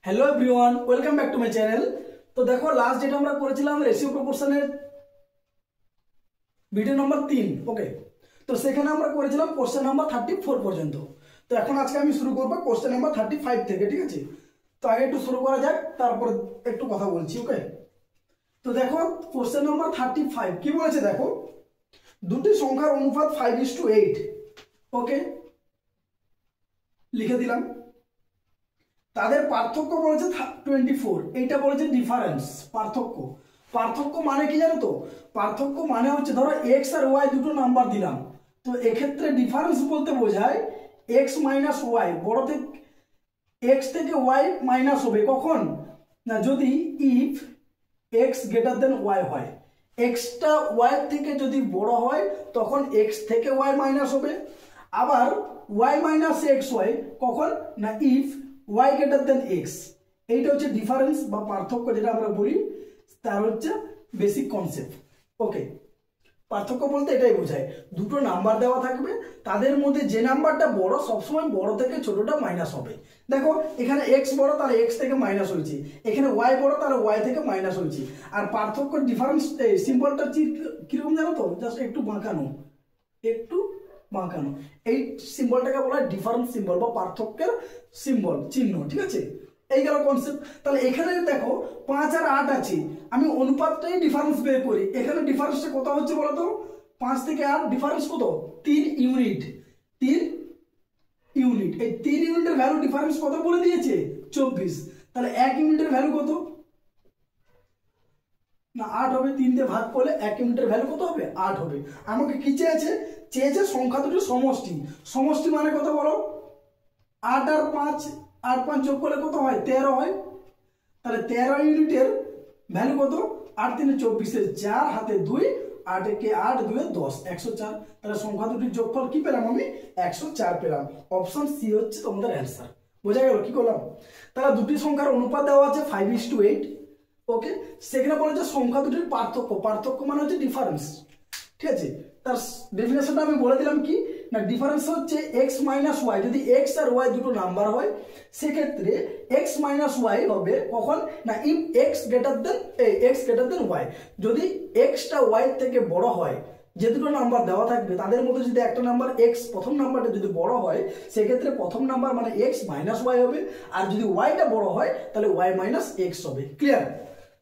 Hello everyone, welcome back to my channel. তো দেখো, last যেটা আমরা করেছিলাম রেশিও প্রপোর্শনের ভিডিও নাম্বার 3। ওকে, তো সেখানে আমরা করেছিলাম কোশ্চেন নাম্বার 34 পর্যন্ত। তো এখন আজকে আমি শুরু করবো কোশ্চেন নাম্বার 35 থেকে। ঠিক আছে, তো আগে একটু শুরু করা যাক, তারপর একটু কথা বলছি। ওকে, তো দেখো কোশ্চেন নাম্বার 35 কি বলেছে দেখো, দুটি সংখ্যার অনুপাত 5:8। ওকে, লিখে দিলাম। তাদের পার্থক্য বলেছে 24, এইটা বলেছে ডিফারেন্স। পার্থক্য পার্থক্য মানে কি জানো তো? পার্থক্য মানে হচ্ছে ধরো এক্স আর ওয়াই দুটো নাম্বার দিলাম, তো এক্ষেত্রে ডিফারেন্স বলতে বোঝায় এক্স মাইনাস ওয়াই, বড় থেকে এক্স থেকে ওয়াই মাইনাস হবে কখন না, যদি if X greater than Y হয়। এক্সটা ওয়াই থেকে যদি বড় হয় তখন এক্স থেকে ওয়াই মাইনাস হবে। আবার ওয়াই মাইনাস এক্স ওয়াই কখন না, if Y greater than X. এইটা হচ্ছে ডিফারেন্স বা পার্থক্য, যেটা আমরা বলি তার হচ্ছে বেসিক কনসেপ্ট। ওকে, পার্থক্য বলতে এটাই বোঝায় দুটো নাম্বার দেওয়া থাকবে, তাদের মধ্যে যে নাম্বারটা বড় সবসময় বড় থেকে ছোটটা মাইনাস হবে। দেখো এখানে এক্স বড়, তাহলে এক্স থেকে মাইনাস হয়েছে, এখানে ওয়াই বড়, তাহলে ওয়াই থেকে মাইনাস হয়েছে। আর পার্থক্য ডিফারেন্স সিম্বলটা কিরকম জানো তো? জাস্ট একটু বাঁকানো, একটু বাঁকানো। এই সিম্বলটাকে বলা হয় ডিফারেন্স সিম্বল বা পার্থক্যের সিম্বল, চিহ্ন। ঠিক আছে, এই গেল কনসেপ্ট। তাহলে এখানে দেখো 5 আর 8 আছে, আমি অনুপাতটাই ডিফারেন্স বের করি। এখানে ডিফারেন্সটা কত হচ্ছে বলতো? 5 থেকে 8 ডিফারেন্স কত? 3 ইউনিট। 3 ইউনিট, এই 3 ইউনিটের ভ্যালু ডিফারেন্স কত বলে দিয়েছে? 24। তাহলে 1 ইউনিটের ভ্যালু কত না 8 হবে। 3 দিয়ে ভাগ করলে 1 ইউনিটের ভ্যালু কত হবে? 8 হবে। আমাকে কি চেয়েছে? চেয়েছে সংখ্যা দুটোর সমষ্টি। সমষ্টি মানে কত বলো? 8 আর 5, 8 5 যোগ করলে কত হয়? 13 হয়। তাহলে 13 ইউনিটের ভ্যালু কত? 8 3 24, 4 হাতে 2, 8 কে 8 2 10, 104। তাহলে সংখ্যা দুটির যোগফল কি পেলাম আমি? 104 পেলাম। অপশন সি হচ্ছে তোমাদের অ্যান্সার। বোঝা গেল কি করলাম? তাহলে দুটি সংখ্যার অনুপাত দেওয়া আছে 5:8। ওকে, সেখানে বলেছে সংখ্যা দুটির পার্থক্য। পার্থক্য মানে হচ্ছে ডিফারেন্স। ঠিক আছে, তার ডেফিনেশনটা আমি বলে দিলাম কি না, ডিফারেন্স হচ্ছে এক্স মাইনাস ওয়াই। যদি এক্স আর ওয়াই দুটো নাম্বার হয় সেক্ষেত্রে এক্স মাইনাস ওয়াই হবে কখন না, if X greater than Y. যদি এক্সটা ওয়াই থেকে বড় হয়, যে দুটো নাম্বার দেওয়া থাকবে তাদের মধ্যে যদি একটা নাম্বার এক্স, প্রথম নাম্বারটা যদি বড় হয় সেক্ষেত্রে প্রথম নাম্বার মানে এক্স মাইনাস ওয়াই হবে। আর যদি ওয়াইটা বড় হয় তাহলে ওয়াই মাইনাস এক্স হবে। ক্লিয়ার?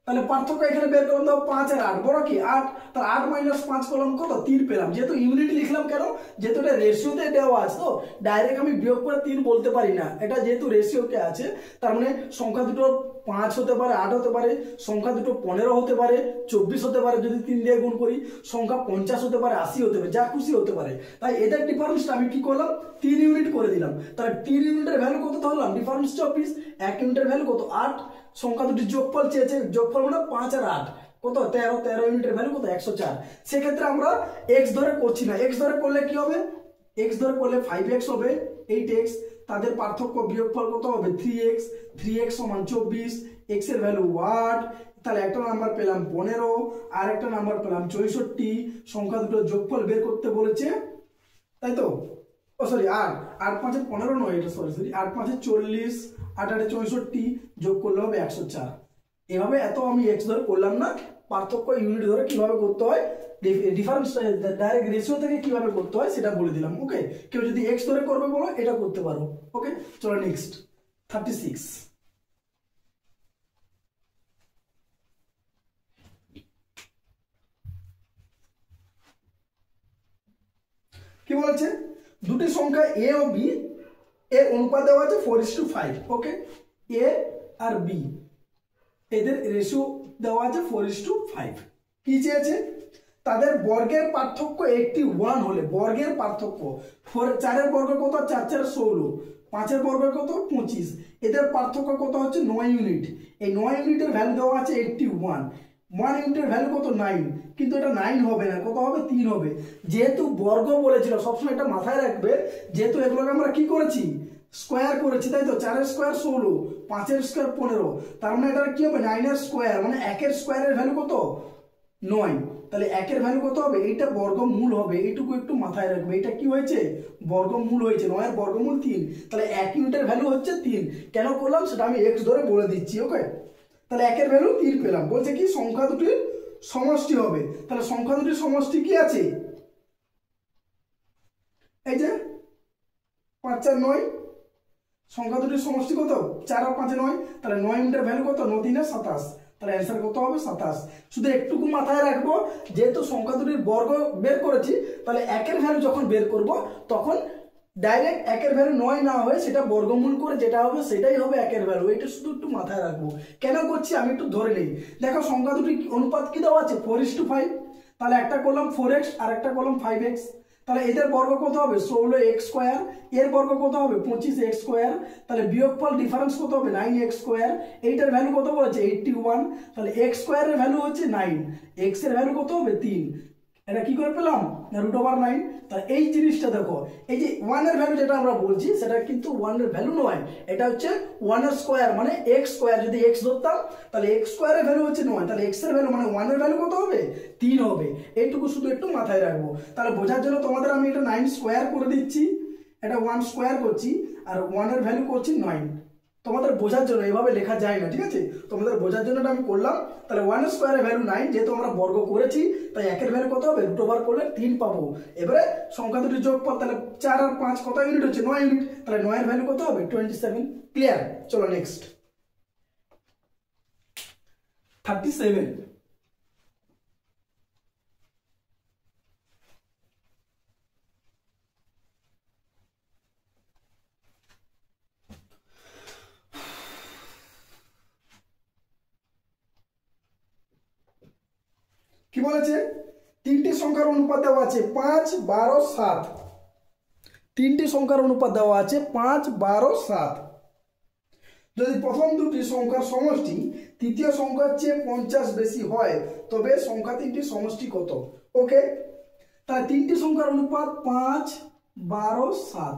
তাহলে পার্থক্য এখানে বের করলাম, দাও 5 আর 8 বড় কি 8, তাহলে 8 মাইনাস 5 করলাম কত? 3 পেলাম। যেহেতু ইউনিট লিখলাম কেন? যেহেতু এটা রেশিওতে দেওয়া আছে, তো ডাইরেক্ট আমি বিয়োগ করে 3 বলতে পারি না। এটা যেহেতু রেশিওতে আছে তার মানে সংখ্যা দুটো 5 হতে পারে, 8 হতে পারে, সংখ্যা দুটো 15 হতে পারে, 24 হতে পারে যদি 3 দিয়ে গুণ করি, সংখ্যা 50 হতে পারে, 80 হতে পারে, যা খুশি হতে পারে। তাই এদের ডিফারেন্সটা আমি কি করলাম? 3 ইউনিট করে দিলাম। তাহলে 3 ইউনিটের ভ্যালু কত ধরলাম? ডিফারেন্স 24। 1 ইউনিটের ভ্যালু কত? 8। সংখ্যা দুটি যোগফল চেয়েছে, যোগফল মানে 5 আর 8 কত? 13। 13 ইউনিটের ভ্যালু কত? 104। সেক্ষেত্রে আমরা এক্স ধরে করছি না, এক্স ধরে করলে কি হবে? এক্স ধরে করলে 5x হবে, 8x। তাদের পার্থক্য বিয়োগফল কত হবে? 3x। 3x সমান 24, x এর ভ্যালু 8। তাহলে একটা নাম্বার পেলাম 15 আর একটা নাম্বার পেলাম 64। সংখ্যা দুটো যোগফল বের করতে বলেছে, তাই তো? ও সরি, 8 8 5 15 নয়, এটা সরি 8 5 40, 8 8 64, যোগ করলে হবে 104। এভাবে এত আমি এক্স ধরে করলাম না, পার্থক্য ইউনিট ধরে কিভাবে করতে হয়, ডিফারেন্স ডাইরেক্ট রেশিও থেকে কিভাবে করতে হয় সেটা বলে দিলাম। ওকে, কেউ যদি এক্স ধরে করবে বলো, এটা করতে পারো। ওকে, চলো নেক্সট 36। কি বলছে? দুটি সংখ্যা এ ও বি এর অনুপাত দেওয়া আছে 4:5। ওকে, এ আর বি এদের রেশিও দেওয়া আছে 4:5। কি চেয়েছে? তাদের বর্গের পার্থক্য 81 হলে, বর্গের পার্থক্য 4 এর বর্গ কত? 4 4 16, 5 এর বর্গ কত? 25। এদের পার্থক্য কত হচ্ছে? 9 ইউনিট। এই 9 ইউনিটের ভ্যালু দেওয়া আছে 81। 1 ইউনিটের ভ্যালু কত? 9। কিন্তু এটা 9 হবে না, কত হবে? 3 হবে। যেহেতু বর্গ বলেছিল, সবসময় এটা মাথায় রাখবে, যেহেতু এগুলোকে আমরা কি করেছি? স্কোয়ার করেছি, তাই তো? 4 এর স্কোয়ার 16, 5 এর স্কোয়ার 15, তার মানে এটা কি হবে? 9 এর স্কোয়ার মানে 1 এর স্কোয়ারের ভ্যালু কত? 9, তাহলে একের ভ্যালু কত হবে? এইটা বর্গমূল হবে, এইটুকু একটু মাথায় রাখবে। এটা কি হয়েছে? বর্গমূল হয়েছে, 9 এর বর্গমূল 3, তাহলে 1 ইউনিটের ভ্যালু হচ্ছে 3। কেন করলাম সেটা আমি এক্স ধরে বলে দিচ্ছি। ওকে, তাহলে একের ভ্যালু 3 পেলাম। বলছে কি সংখ্যা দুটির সমষ্টি হবে, তাহলে সংখ্যা দুটির সমষ্টি কি আছে? এই যে 5 আর 9, সংখ্যা দুটির সমষ্টি কত? 4 আর 5 9, তাহলে 9 ইউনিটের ভ্যালু কত? 9 3 27, তাহলে অ্যান্সার কত হবে? 27। শুধু একটুকু মাথায় রাখবো, যেহেতু সংখ্যা দুটির বর্গ বের করেছি, তাহলে একের ভ্যালু যখন বের করব তখন ডাইরেক্ট একের ভ্যালু 9 না হয়ে সেটা বর্গমূল করে যেটা হবে সেটাই হবে একের ভ্যালু। এটা শুধু একটু মাথায় রাখবো। কেন করছি আমি একটু ধরে নেই। দেখো সংখ্যা দুটির অনুপাত কি দেওয়া আছে? 4:5, তাহলে একটা করলাম 4x আর একটা করলাম 5x, তাহলে এদের বর্গ কত হবে? 16x square. এর বর্গ কত হবে? 25x square. তাহলে বিয়োগফল ডিফারেন্স কত হবে? 9x square. এইটার ভ্যালু কত বলেছে? 81, তাহলে x স্কয়ারের ভ্যালু হচ্ছে 9, x এর ভ্যালু কত হবে? 3। এটা কি করে পেলাম? না √9। তাহলে এই জিনিসটা দেখো, এই যে 1 এর ভ্যালু যেটা আমরা বলছি সেটা কিন্তু 1 এর ভ্যালু নয়, এটা হচ্ছে 1 এর স্কয়ার মানে x স্কয়ার। যদি x ধরতাম তাহলে x স্কয়ারের ভ্যালু হচ্ছে 9, তাহলে x এর ভ্যালু মানে 1 এর ভ্যালু কত হবে? 3 হবে। এইটুকু শুধু একটু মাথায় রাখবো। তাহলে বোঝার জন্য তোমাদের আমি এটা 9 স্কয়ার করে দিচ্ছি, এটা 1 স্কয়ার করছি, আর 1 এর ভ্যালু করছি 9। তোমাদের বোঝার জন্য, এভাবে লেখা যায় না, ঠিক আছে? তোমাদের বোঝার জন্য আমি করলাম। তাহলে 1 স্কয়ারের ভ্যালু 9, যেহেতু আমরা বর্গ করেছি তাই একের ভ্যালু কত হবে? √ওভার করলে 3 পাবো। এবারে সংখ্যা দুটি যোগফল, তাহলে 4 আর 5 কত ইউনিট হচ্ছে? 9 ইউনিট, তাহলে 9 এর ভ্যালু কত হবে? 27। ক্লিয়ার? চলো নেক্সট 37। কি বলেছে? তিনটি সংখ্যার অনুপাত দেওয়া আছে 5 12 7। তিনটি সংখ্যার অনুপাত দেওয়া আছে 5 12 7। যদি প্রথম দুটি সংখ্যার সমষ্টি তৃতীয় সংখ্যার চেয়ে 50 বেশি হয় তবে সংখ্যা তিনটির সমষ্টি কত? ওকে, তাহলে তিনটি সংখ্যার অনুপাত 5 12 7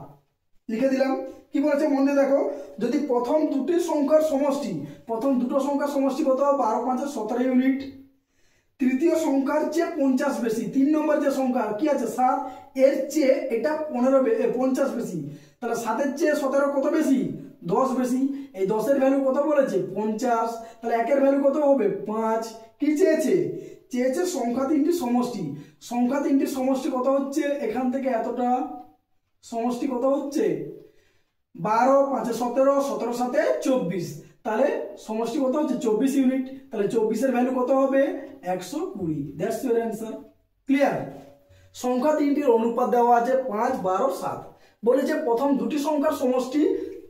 লিখে দিলাম। কি বলেছে মনে দেখো, যদি প্রথম দুটি সংখ্যার সমষ্টি, প্রথম দুটো সংখ্যার সমষ্টি কত? 12 5 17 ইউনিট। তৃতীয় সংখ্যার চেয়ে 50 বেশি, 3 নম্বর যে সংখ্যা কি আছে 7, এর চেয়ে এটা 50 বেশি, তাহলে 7 এর চেয়ে 17 কত বেশি? 10 বেশি। এই 10 এর ভ্যালু কত বলেছে? 50, তাহলে একের ভ্যালু কত হবে? 5। কি চেয়েছে? চেয়েছে সংখ্যা তিনটির সমষ্টি। সংখ্যা তিনটির সমষ্টি কত হচ্ছে? এখান থেকে এতটা সমষ্টি কত হচ্ছে? 12 5 17, 17 7 24, তাহলে সমষ্টি কত হচ্ছে? 24 ইউনিট। তাহলে 24 এর ভ্যালু কত হবে? 120। That's your answer. ক্লিয়ার? সংখ্যা তিনটির অনুপাত দেওয়া আছে 5 12 7। বলেছে প্রথম দুটি সংখ্যার সমষ্টি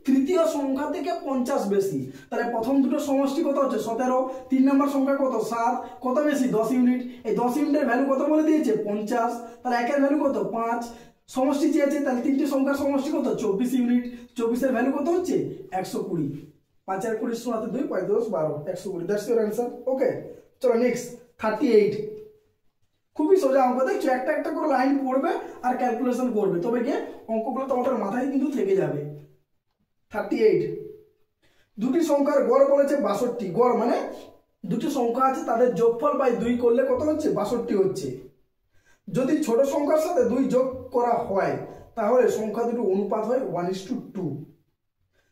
তৃতীয় সংখ্যা থেকে 50 বেশি, তাহলে প্রথম দুটো সমষ্টি কত হচ্ছে? 17। 3 নম্বর সংখ্যা কত? 7, কত বেশি? 10 ইউনিট। এই 10 ইউনিটের ভ্যালু কত বলে দিয়েছে? 50, তাহলে একের ভ্যালু কত? 5। সমষ্টি চেয়েছে, তাহলে তিনটি সংখ্যার সমষ্টি কত? 24 ইউনিট। 24 এর ভ্যালু কত হচ্ছে? 120। 5 আর 20 সমান 2, 5 10 12, 120। That's your answer. ওকে, চলো নেক্সট 38। খুবই সোজা অঙ্ক, দেখছো একটা একটা করে লাইন পড়বে আর ক্যালকুলেশন করবে, তবে গিয়ে অঙ্কগুলো তোমাদের মাথায় কিন্তু থেকে যাবে। 38, দুটি সংখ্যার গড় বলেছে 62। গড় মানে দুটি সংখ্যা আছে তাদের যোগফল বাই 2 করলে কত হচ্ছে? 62 হচ্ছে। যদি ছোট সংখ্যার সাথে 2 যোগ করা হয় তাহলে সংখ্যা দুটি অনুপাত হয় 1:2।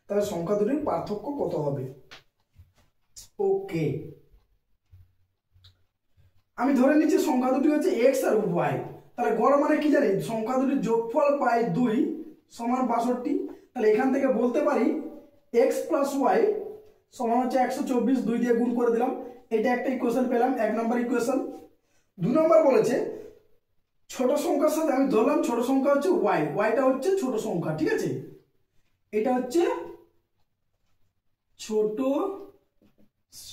তাহলে সংখ্যা দুটির পার্থক্য কত হবে? ওকে, আমি ধরে নিচ্ছি সংখ্যা দুটি হচ্ছে x আর y। তাহলে গড় মানে কি জানি? সংখ্যা দুটির যোগফল বাই 2 সমান 62। তাহলে এখান থেকে বলতে পারি x প্লাস y সমান হচ্ছে 124। 2 দিয়ে গুণ করে দিলাম, এটা একটা ইকুয়েশন পেলাম, 1 নম্বর ইকুয়েশন। 2 নম্বর বলেছে ছোট সংখ্যার সাথে, আমি ধরলাম ছোট সংখ্যা হচ্ছে y, yটা হচ্ছে ছোট সংখ্যা, ঠিক আছে? এটা হচ্ছে ছোট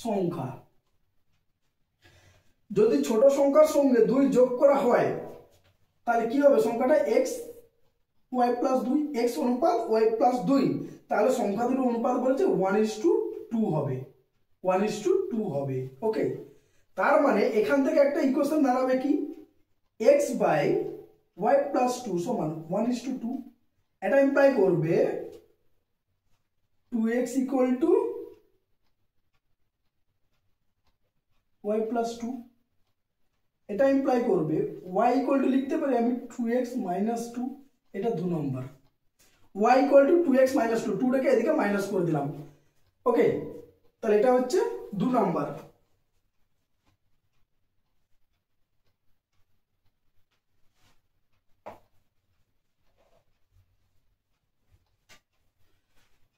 সংখ্যা। যদি ছোট সংখ্যার সঙ্গে 2 যোগ করা হয় তাহলে কি হবে? সংখ্যাটা x y প্লাস 2, x অনুপাত y প্লাস 2, তাহলে সংখ্যা দুটোর অনুপাত বলেছে 1:2 হবে। 1:2 হবে। ওকে, তার মানে এখান থেকে একটা ইকুয়েশন দাঁড়াবে কি? x বাই y প্লাস 2 সমান 1:2। এটা ইমপ্লাই করবে 2x equal to y plus 2। এটা ইমপ্লাই করবে y ইকুয়াল টু লিখতে পারি আমি 2x মাইনাস 2, এটা 2 নম্বর। y equal two 2x minus 2, 2টাকে এদিকে মাইনাস করে দিলাম। ওকে, তাহলে এটা হচ্ছে 2 নম্বর।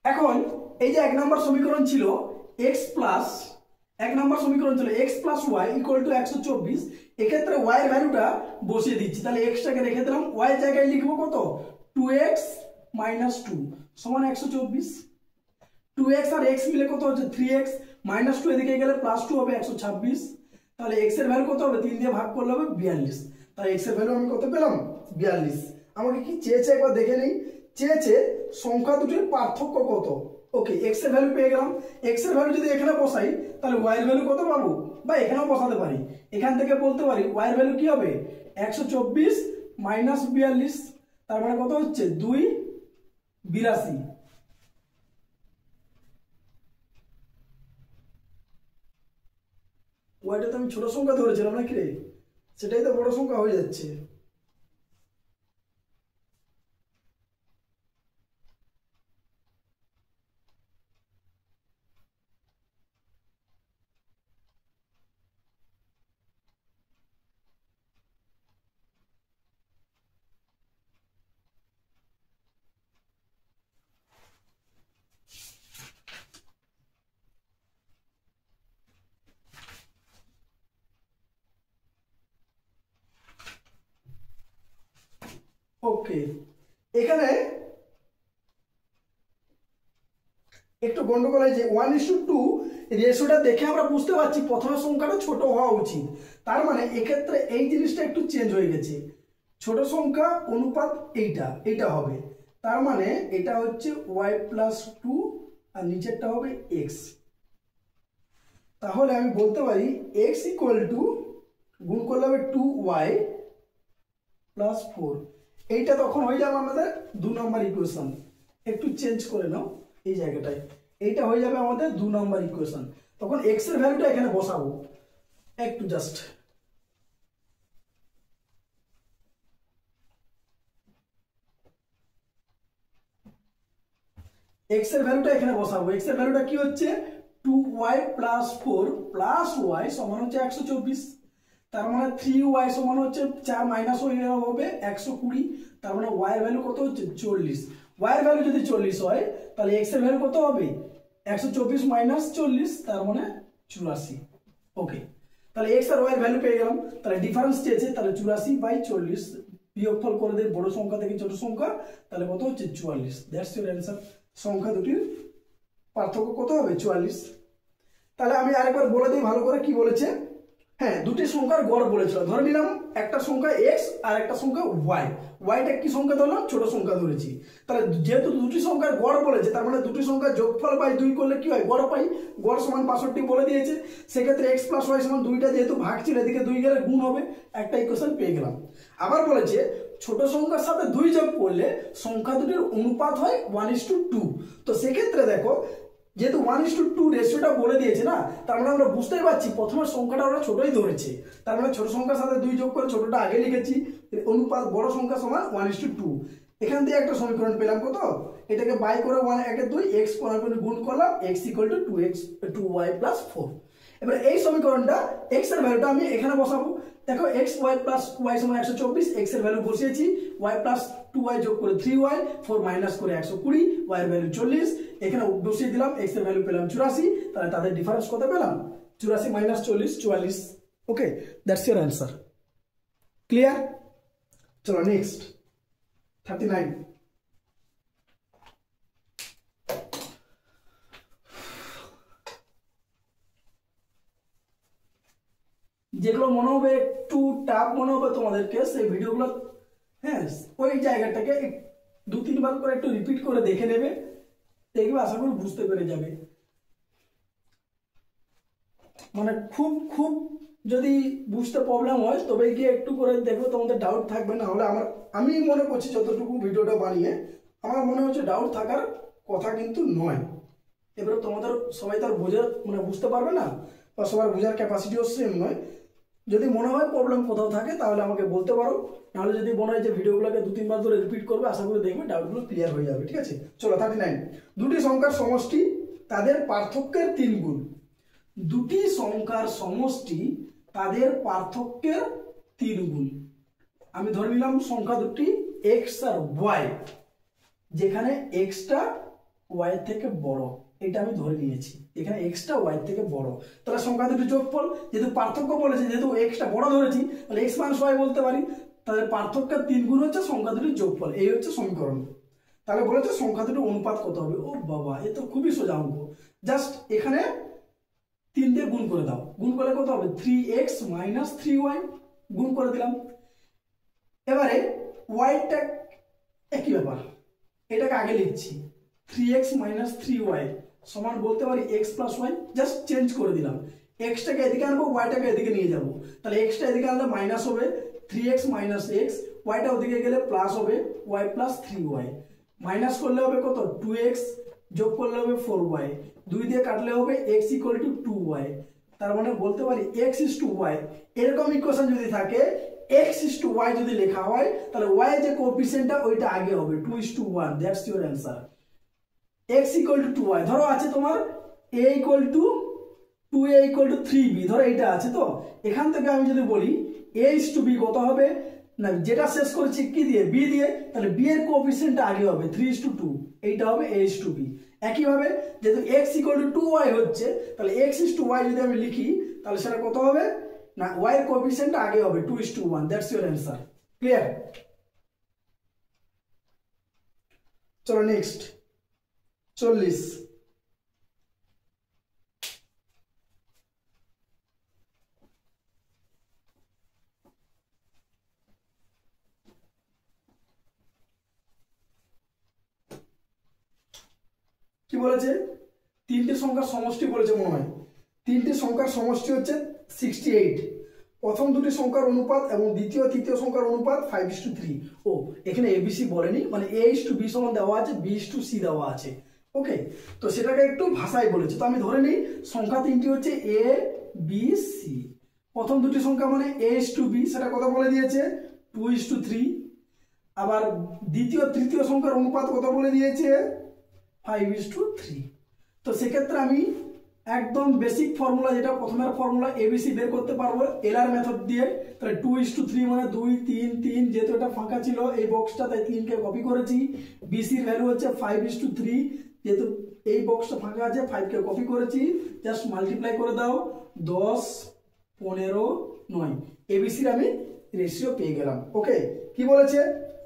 এখন এই যে 1 নম্বর সমীকরণ ছিল x প্লাস, 1 নম্বর সমীকরণ ছিল x plus y equal two 124। এক্ষেত্রে y এর ভ্যালুটা বসিয়ে দিচ্ছি, তাহলে x টাকে রেখে দিলাম, y এর জায়গায় লিখবো কত 2x মাইনাস 2 সমান 124। 2x আর x মিলে কত হচ্ছে 3x, মাইনাস 2 এদিকে গেলে প্লাস 2 হবে 126। তাহলে x এর ভ্যালু কত হবে 3 দিয়ে ভাগ করলে হবে 42। তাহলে x এর ভ্যালু আমি কত পেলাম 42। আমাকে কি চেয়েছে একবার দেখে নেই, চেয়েছে সংখ্যা দুটির পার্থক্য কত। ওকে, x এর ভ্যালু পেয়ে গেলাম। x এর ভ্যালু যদি এখানে বসাই তাহলে y এর ভ্যালু কত পাবো, বা এখানেও বসাতে পারি, এখান থেকে বলতে পারি y এর ভ্যালু কি হবে 124 মাইনাস 42, তার মানে কত হচ্ছে 282। ওয়াইটা তো আমি ছোট সংখ্যা ধরেছিলাম নাকি রে, সেটাই তো বড় সংখ্যা হয়ে যাচ্ছে। ওকে, এখানে একটু গন্ডগোল আছে। 1:2 রেশিওটা দেখে আমরা বুঝতে পারছি প্রথমে সংখ্যাটা ছোট হওয়া উচিত, তার মানে এক্ষেত্রে এই জিনিসটা একটু চেঞ্জ হয়ে গেছে, ছোট সংখ্যা অনুপাত এইটা হবে, তার মানে এটা হচ্ছে y প্লাস 2 আর নিচেরটা হবে x। তাহলে আমি বলতে পারি x ইকুয়াল টু গুণ করলে হবে 2y প্লাস 4। এইটা তখন হয়ে যাবে আমাদের 2 নম্বর ইকুয়েশন। একটু চেঞ্জ করে নাও এই জায়গাটায়, এইটা হয়ে যাবে আমাদের 2 নম্বর ইকুয়েশন। তখন x এর ভ্যালুটা এখানে বসাবো, একটু জাস্ট x এর ভ্যালুটা এখানে বসাবো। x এর ভ্যালুটা কি হচ্ছে 2y প্লাস 4 প্লাস y সমান হচ্ছে 124, তার মানে 3y সমান হচ্ছে 4 মাইনাস হয়ে হবে 120, তার মানে y এর ভ্যালু কত হচ্ছে 40। y এর ভ্যালু যদি 40 হয় তাহলে x এর ভ্যালু কত হবে 124 মাইনাস 40, তার মানে 84। ওকে, তাহলে x আর y এর ভ্যালু পেয়ে গেলাম। তাহলে ডিফারেন্স চেয়েছে, তাহলে 84/40 বিয়োগফল করে দেব বড় সংখ্যা থেকে ছোট সংখ্যা, তাহলে কত হচ্ছে 44। That's your answer. সংখ্যা দুটির পার্থক্য কত হবে 44। তাহলে আমি আরেকবার বলে দিই ভালো করে কি বলেছে। হ্যাঁ, দুটি সংখ্যার গড় বলেছিল, ধরে নিলাম একটা সংখ্যা x আর একটা সংখ্যা y। yটা কি সংখ্যা ধরলাম ছোট সংখ্যা ধরেছি। তাহলে যেহেতু দুটি সংখ্যার গড় বলেছে, তার মানে দুটি সংখ্যার যোগফল বাই 2 করলে কি হয় গড় পাই। গড় সমান 65 বলে দিয়েছে, সেক্ষেত্রে x প্লাস y সমান 2টা যেহেতু ভাগ ছিল এদিকে 2 গেলে গুণ হবে, একটা ইকুয়েশন পেয়ে গেলাম। আবার বলেছে ছোট সংখ্যার সাথে 2 যোগ করলে সংখ্যা দুটির অনুপাত হয় 1:2। তো সেক্ষেত্রে দেখো যেহেতু 1:2 রেশিওটা বলে দিয়েছে না, তার মানে আমরা বুঝতেই পারছি প্রথমে সংখ্যাটা আমরা ছোটই ধরেছে, তার মানে ছোট সংখ্যার সাথে 2 যোগ করে ছোটটা আগে লিখেছি, অনুপাত বড় সংখ্যা সমান 1:2। এখান থেকে একটা সমীকরণ পেলাম কত, এটাকে বাই করে 1 1 2 x কোণাকুণি গুণ করলাম, x = 2y + 4। এবার এই সমীকরণটা x এর ভ্যালুটা আমি এখানে বসাবো। দেখো x y প্লাস y সমান 124, x এর ভ্যালু বসিয়েছি, y প্লাস 2y যোগ করে 3y, 4 মাইনাস করে 120, y এর ভ্যালু 40, এখানে বসিয়ে দিলাম, x এর ভ্যালু পেলাম 84। তাহলে তাদের ডিফারেন্স কত পেলাম 84 minus 40 44। Okay, that's your answer. Clear? চলো নেক্সট 39। যেগুলো মনে হবে একটু টাফ মনে হবে তোমাদেরকে, সেই ভিডিওগুলো হ্যাঁ ওই জায়গাটাকে 2-3 বার করে একটু রিপিট করে দেখে নেবে, দেখবে আশা করি বুঝতে পেরে যাবে। মানে খুব যদি বুঝতে প্রবলেম হয় তবে গিয়ে একটু করে দেখবে, তোমাদের ডাউট থাকবে না হলে আমি মনে করছি যতটুকু ভিডিওটা বানিয়ে আমার মনে হচ্ছে ডাউট থাকার কথা কিন্তু নয়। এবারে তোমাদের সবাই তার বুঝতে পারবে না, বা সবার বোঝার ক্যাপাসিটিও সেম নয়। যদি মনে হয় প্রবলেম কোথাও থাকে তাহলে আমাকে বলতে পারো, নাহলে যদি মনে হয় যে ভিডিওগুলোকে 2-3 বার ধরে রিপিট করবে, আশা করি দেখবে ডাউটগুলো ক্লিয়ার হয়ে যাবে। ঠিক আছে, চলো 39, দুটি সংখ্যার সমষ্টি তাদের পার্থক্যের 3 গুণ। দুটি সংখ্যার সমষ্টি তাদের পার্থক্যের 3 গুণ। আমি ধরে নিলাম সংখ্যা দুটি এক্স আর ওয়াই, যেখানে এক্সটা ওয়াই থেকে বড়, এটা আমি ধরে নিয়েছি। এখানে এক্সটা ওয়াই থেকে বড়, তাহলে সংখ্যা দুটি যোগফল, যেহেতু পার্থক্য বলেছে, যেহেতু এক্সটা বড় ধরেছি, তাহলে এক্স মাইনাস ওয়াই বলতে পারি। তাহলে পার্থক্যের 3 গুণ হচ্ছে সংখ্যা দুটির যোগফল, এই হচ্ছে সমীকরণ। তাহলে বলেছে সংখ্যা দুটির অনুপাত কত হবে। ও বাবা, এ তো খুবই সোজা অঙ্ক। জাস্ট এখানে 3 দিয়ে গুণ করে দাও, গুণ করলে কত হবে 3x মাইনাস 3y, গুণ করে দিলাম। এবারে ওয়াইটা একই ব্যাপার, এটাকে আগে লিখছি 3x মাইনাস 3y সমান বলতে পারি x plus Y, just change করে দিলাম। এক্সটাকে এদিকে আনবো, ওয়াইটাকে এদিকে নিয়ে যাব, তাহলে এক্সটা এদিকে আনলে মাইনাস হবে 3x মাইনাস x, ওয়াইটা ওদিকে গেলে প্লাস হবে y প্লাস 3y, মাইনাস করলে হবে কত 2x, যোগ করলে হবে 4y, 2 দিয়ে কাটলে হবে x ইকুয়াল টু 2y। তার মানে বলতে পারি x ইজ টু y। এরকম ইকুয়েশন যদি থাকে x ইজ টু y যদি লেখা হয়, তাহলে y যে কোএফিসিয়েন্টটা ওইটা আগে হবে 2:1, that's your answer. x equal two 2y, ধরো আছে তোমার a equal to 2a equal to 3b, ধরো এইটা আছে। তো এখান থেকে আমি যদি বলি a ইজ টু b কত হবে, না যেটা শেষ করেছি কি দিয়ে, b দিয়ে, তাহলে b এর কোএফিসিয়েন্টটা আগে হবে 3:2, এইটা হবে a ইজ টু b। একইভাবে যেহেতু x ইকুয়াল টু 2y হচ্ছে, তাহলে x ইজ টু y যদি আমি লিখি, তাহলে সেটা কত হবে, না y এর কোএফিসিয়েন্টটা আগে হবে 2:1, দ্যাটস ইওর অ্যানসার। ক্লিয়ার? চলো নেক্সট 40, কি বলেছে, 3টি সংখ্যার সমষ্টি বলেছে মনে হয়। 3টি সংখ্যার সমষ্টি হচ্ছে 68, প্রথম দুটি সংখ্যার অনুপাত এবং দ্বিতীয় তৃতীয় সংখ্যার অনুপাত 5:3। ও এখানে এবিসি বলেনি, মানে a:b সমান দেওয়া আছে, b:c দেওয়া আছে। ওকে, তো সেটাকে একটু ভাষায় বলেছে। তো আমি ধরে নিই সংখ্যা 3টি হচ্ছে a b c, প্রথম দুটি সংখ্যা মানে a:b, সেটা কত বলে দিয়েছে 2:3। আবার দ্বিতীয় তৃতীয় সংখ্যার অনুপাত কত বলে দিয়েছে 5:3। তো সেক্ষেত্রে আমি একদম বেসিক ফর্মুলা, যেটা প্রথমের ফর্মুলা এবিসি বের করতে পারবো এলআর মেথড দিয়ে। তাহলে 2:3 মানে 2 3 3, যেহেতু এটা ফাঁকা ছিল এই বক্সটা, তাই 3 কে কপি করেছি। বিসির ভ্যালু হচ্ছে 5:3, যেহেতু এই বক্সটা ফাঁকা আছে 5 কে কপি করেছি, জাস্ট মাল্টিপ্লাই করে দাও 10 15 9, এবিসির আমি রেশিও পেয়ে গেলাম। ওকে, কি বলেছে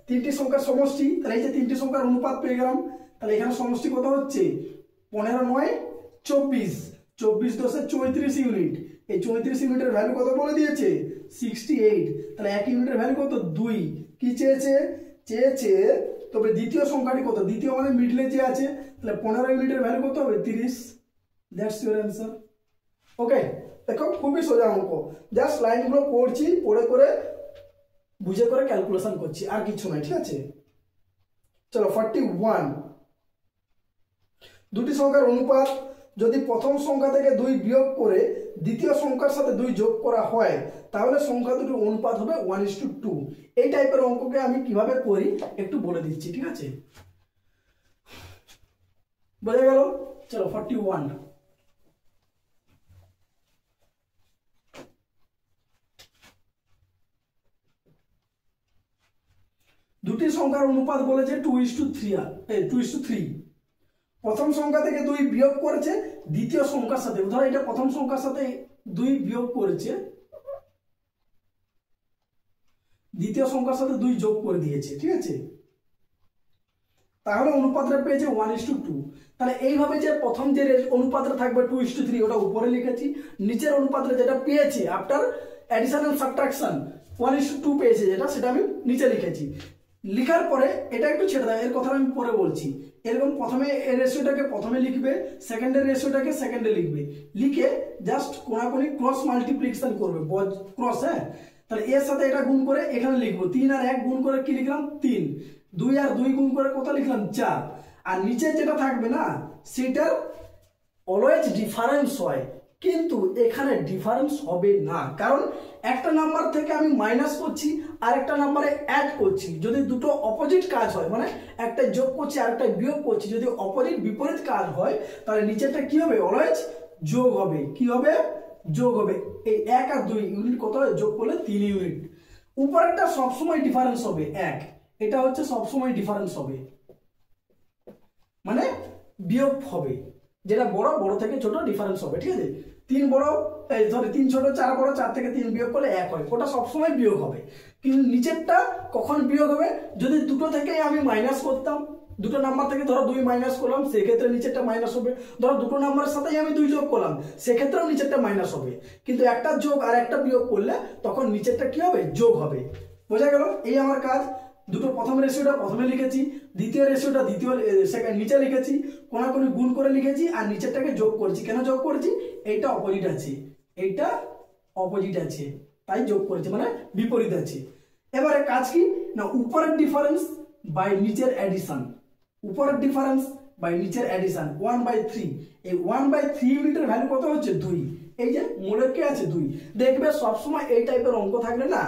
3টি সংখ্যার সমষ্টি, তাহলে এই যে 3টি সংখ্যার অনুপাত পেয়ে গেলাম। তাহলে এখানে সমষ্টি কত হচ্ছে 15 9 24, 24 10 34 ইউনিট। এই 34 ইউনিটের ভ্যালু কত বলে দিয়েছে 68। তাহলে 1 ইউনিটের ভ্যালু কত 2। কি চেয়েছে, তবে দ্বিতীয় সংখ্যাটি কত, দ্বিতীয় মানে মিডলে যে আছে, তাহলে 15 ইউনিটের ভ্যালু কত হবে 30, দ্যাটস ইওর অ্যান্সার। ওকে, দেখো খুবই সোজা অঙ্ক, জাস্ট লাইনগুলো পড়ছি, পড়ে করে বুঝে করে ক্যালকুলেশন করছি, আর কিছু নয়। ঠিক আছে, চলো 41, দুটি সংখ্যার অনুপাত যদি প্রথম সংখ্যা থেকে 2 বিয়োগ করে দ্বিতীয় সংখ্যার সাথে 2 যোগ করা হয়, তাহলে সংখ্যা দুটির অনুপাত হবে 1:2। এই টাইপের অঙ্ককে আমি কিভাবে করি একটু বলে দিচ্ছি। ঠিক আছে, বোঝা গেল? চলো 41, দুটি সংখ্যার অনুপাত বলেছে 2:3। প্রথম সংখ্যা থেকে 2 বিয়োগ করেছে দ্বিতীয় সংখ্যার সাথে, ধরো এটা প্রথম সংখ্যার সাথে 2 বিয়োগ করেছে, দ্বিতীয় সংখ্যার সাথে 2 যোগ করে দিয়েছে। ঠিক আছে, তাহলে অনুপাতটা পেয়েছে 1:2। তাহলে এইভাবে যে প্রথম যে অনুপাতটা থাকবে 2:3 ওটা উপরে লিখেছি, নিচের অনুপাতটা যেটা পেয়েছে আফটার অ্যাডিশন এন্ড সাবট্রাকশন 1:2 পেয়েছে যেটা, সেটা আমি নিচে লিখেছি। লিখার পরে এটা একটু ছেড়ে দাও, এর কথা আমি পরে বলছি। এরকম প্রথমে এর রেশিওটাকে প্রথমে লিখবে, সেকেন্ডের রেশিওটাকে সেকেন্ডে লিখবে, লিখে জাস্ট কোনাকুনি ক্রস মাল্টিপ্লিকেশন করবে, ক্রস। হ্যাঁ, তাহলে এর সাথে এটা গুণ করে এখানে লিখবো 3 আর 1 গুণ করে কি লিখলাম 3, 2 আর 2 গুণ করে কত লিখলাম 4। আর নিচে যেটা থাকবে না সেটার অলওয়েজ ডিফারেন্স হয়, কিন্তু এখানে ডিফারেন্স হবে না, কারণ একটা নাম্বার থেকে আমি মাইনাস করছি আর একটা নাম্বারে অ্যাড করছি। যদি দুটো অপোজিট কাজ হয়, মানে একটা যোগ করছি আর একটা বিয়োগ করছি, যদি অপোজিট বিপরীত কাজ হয় তাহলে নিচেরটা কি হবে? অলওয়েজ যোগ হবে। কি হবে? যোগ হবে। এই 1 আর 2 ইউনিট কত হয়? যোগ করলে 3 ইউনিট। উপরেরটা সবসময় ডিফারেন্স হবে 1, এটা হচ্ছে সবসময় ডিফারেন্স হবে, মানে বিয়োগ হবে। যেটা বড়, বড় থেকে ছোট ডিফারেন্স হবে, ঠিক আছে? 3 বড়, সরি 3 ছোট 4 বড়, 4 থেকে 3 বিয়োগ করলে 1 হয়, ওটা সবসময় বিয়োগ হবে। কিন্তু নিচেরটা কখন বিয়োগ হবে? যদি দুটো থেকে আমি মাইনাস করতাম, দুটো নাম্বার থেকে ধরো 2 মাইনাস করলাম, সেক্ষেত্রে নিচেরটা মাইনাস হবে। ধরো দুটো নাম্বারের সাথেই আমি 2 যোগ করলাম, সেক্ষেত্রেও নিচেরটা মাইনাস হবে। কিন্তু একটা যোগ আর একটা বিয়োগ করলে তখন নিচেরটা কি হবে? যোগ হবে। বোঝা গেল? এই আমার কাজ। দুটো প্রথম রেশিওটা প্রথমে লিখেছি, দ্বিতীয় রেশিওটা দ্বিতীয় নিচে লিখেছি, কোনাকুনি গুণ করে লিখেছি, আর নিচেরটাকে যোগ করেছি। কেন যোগ করেছি? এইটা অপোজিট আছে, এইটা অপোজিট আছে, তাই যোগ করেছি, মানে বিপরীত আছে। এবারে কাজ কি না, উপরের ডিফারেন্স বাই নিচের অ্যাডিশন। উপরের ডিফারেন্স বাই নিচের অ্যাডিশন 1/3। এই 1/3 ইউনিটের ভ্যালু কত হচ্ছে? 2। এই যে মূলের কে আছে? 2। দেখবে সবসময় এই টাইপের অঙ্ক থাকলে না,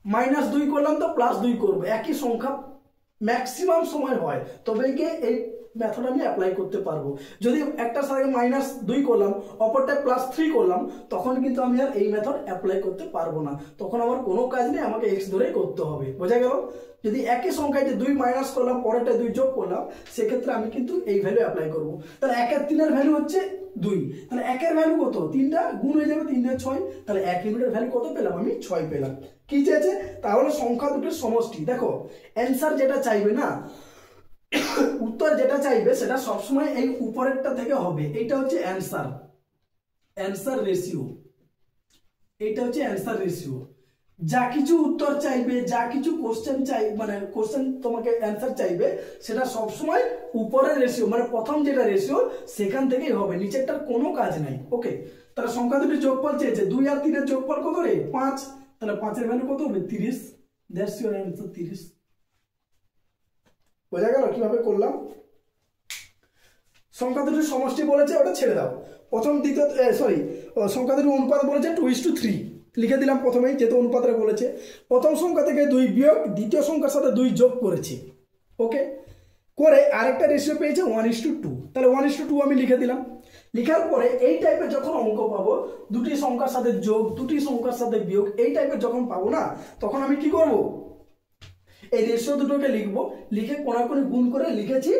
-2 করলাম তো +2 করবো, একই সংখ্যা ম্যাক্সিমাম সময় হয়, তবে এই মেথড আমি অ্যাপ্লাই করতে পারবো। যদি একটা সাথে -2 করলাম, অপরটায় +3 করলাম, তখন কিন্তু আমি আর এই মেথড অ্যাপ্লাই করতে পারবো না, তখন আমার কোনো কাজ নেই, আমাকে x ধরেই করতে হবে। বোঝা গেল? যদি একই সংখ্যায় 2 মাইনাস করলাম, পরেরটা 2 যোগ করলাম, সেক্ষেত্রে আমি কিন্তু এই ভ্যালু অ্যাপ্লাই করবো। তাহলে 1 এর 3 এর ভ্যালু হচ্ছে 2, তাহলে 1 এর ভ্যালু কত? 3টা গুণ হয়ে যাবে, 3 দিয়ে 6, তাহলে 1 ইউনিটের ভ্যালু কত পেলাম? আমি 6 পেলাম। কি চেয়েছে? তাহলে সংখ্যা দুটোর সমষ্টি। দেখো অ্যান্সার যেটা চাইবে না, উত্তর যেটা চাইবে সেটা সবসময় এই উপরেরটা থেকে হবে। এইটা হচ্ছে অ্যান্সার, অ্যান্সার রেশিও। এইটা হচ্ছে অ্যান্সার রেশিও। যা কিছু উত্তর চাইবে, যা কিছু কোশ্চেন চাই, মানে কোশ্চেন তোমাকে অ্যান্সার চাইবে, সেটা সবসময় উপরের রেশিও, মানে প্রথম যেটা রেশিও সেখান থেকেই হবে, নিচেরটার কোনো কাজ নাই। ওকে, তাহলে সংখ্যা দুটি যোগফল চেয়েছে, 2 আর 3 এর যোগফল কত রে? 5। তাহলে 5 এর ভ্যালু কত হবে? 30। That's your answer, 30। বোঝা গেল কিভাবে করলাম? সংখ্যা দুটির সমষ্টি বলেছে, ওটা ছেড়ে দাও। প্রথম দ্বিতীয় সংখ্যা দুটির অনুপাত বলেছে 2:3, লিখে দিলাম প্রথমেই, যেহেতু অনুপাতটা বলেছে। প্রথম সংখ্যা থেকে 2 বিয়োগ দ্বিতীয় সংখ্যার সাথে 2 যোগ করেছি। ওকে, করে আরেকটা রেশিও পেয়েছে 1:2, তাহলে 1:2 আমি লিখে দিলাম। লিখার পরে এই টাইপের যখন অঙ্ক পাবো, দুটি সংখ্যার সাথে যোগ, দুটি সংখ্যার সাথে বিয়োগ, এই টাইপের যখন পাবো না, তখন আমি কি করব? এই রেশিও দুটোকে লিখবো, লিখে কোনাকুনি গুণ করে লিখেছি,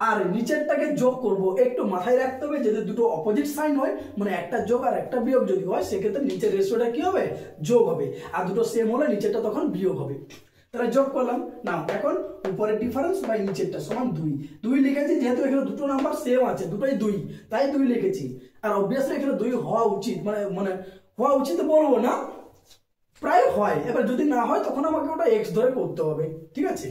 আর নিচেরটাকে যোগ করব। একটু মাথায় রাখতে হবে, যদি দুটো অপোজিট সাইন হয়, মানে একটা যোগ আর একটা বিয়োগ যদি হয়, সেক্ষেত্রে নিচের রেশিওটা কি হবে? যোগ হবে, আর দুটো সেম হলে নিচেরটা তখন বিয়োগ হবে। তাহলে যোগ করলাম না, এখন উপরের ডিফারেন্স বাই নিচেরটা সমান 2 লিখেছি, যেহেতু এখানে দুটো নাম্বার সেম আছে, দুটোই 2, তাই 2 লিখেছি। আর অবভিয়াসলি এখানে 2 হওয়া উচিত, মানে হওয়া উচিত বলবো না, প্রায় হয়। এবার যদি না হয় তখন আমাকে ওটা x ধরে করতে হবে, ঠিক আছে?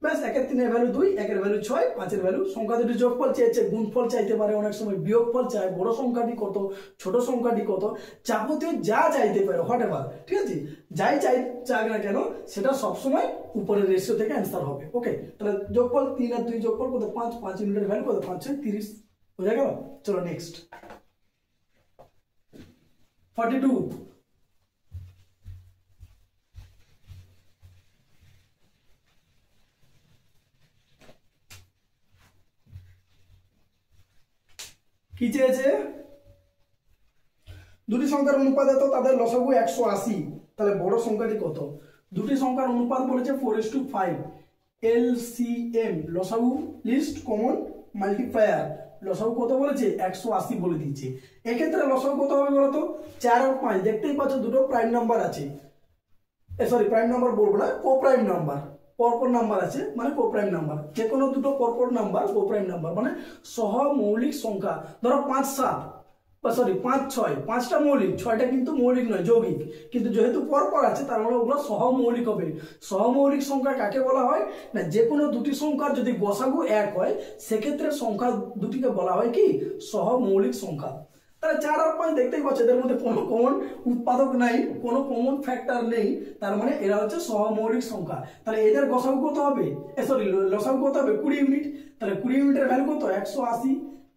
ব্যাস, 1 এর 3 এর ভ্যালু 2, 1 এর ভ্যালু 6, 5 এর ভ্যালু। সংখ্যা দুটি যোগফল চেয়েছে, গুণফল চাইতে পারে, অনেক সময় বিয়োগফল চায়, বড় সংখ্যাটি কত, ছোট সংখ্যাটি কত, যাবতীয় যা চাইতে পারে, হোয়াটএভার, ঠিক আছে? যাই চাই না কেন, সেটা সবসময় উপরের রেশিও থেকে অ্যান্সার হবে। ওকে, তাহলে যোগফল 3 আর 2 যোগফল কত? 5, 5 ইউনিটের ভ্যালু কত? 5 6 30। বোঝা গেল? চলো নেক্সট। 42। কি চেয়েছে? দুটি সংখ্যার অনুপাত এত, তাদের লসাগু 180, তাহলে বড় সংখ্যাটি কত? দুটি সংখ্যার অনুপাত বলেছে 4:5। এলসিএম, লসাগু লিস্ট কমন মাল্টিপ্লায়ার, লসাগু কত বলেছে? 180 বলে দিয়েছে। এক্ষেত্রে লসাগু কত হবে বলতো? 4 আর 5, দেখতেই পাচ্ছ দুটো প্রাইম নাম্বার আছে, প্রাইম নাম্বার বলবো না, কোপ্রাইম নাম্বার, পরপর নাম্বার আছে, মানে কোপ্রাইম নাম্বার। যে কোনো দুটো পরপর নাম্বার কোপ্রাইম নাম্বার, মানে সহমৌলিক সংখ্যা। ধরো 5 7, 5 6, 5টা মৌলিক, 6টা কিন্তু মৌলিক নয়, যৌগিক, কিন্তু যেহেতু পরপর আছে তার মানে ওগুলো সহমৌলিক হবে। সহমৌলিক সংখ্যা কাকে বলা হয় না, যে কোনো দুটি সংখ্যার যদি গসাগু 1 হয়, সেক্ষেত্রে সংখ্যা দুটিকে বলা হয় কি? সহমৌলিক সংখ্যা। তাহলে 4 আর 5 দেখতেই পাচ্ছ, এদের মধ্যে কোনো কমন উৎপাদক নাই, কোনো কমন ফ্যাক্টর নেই, তার মানে এরা হচ্ছে সহমৌলিক সংখ্যা। তাহলে এদের গসাগু কত হবে? লসাগু কত হবে? 20 ইউনিট। তাহলে 20 ইউনিটের ভ্যালু কত? 180।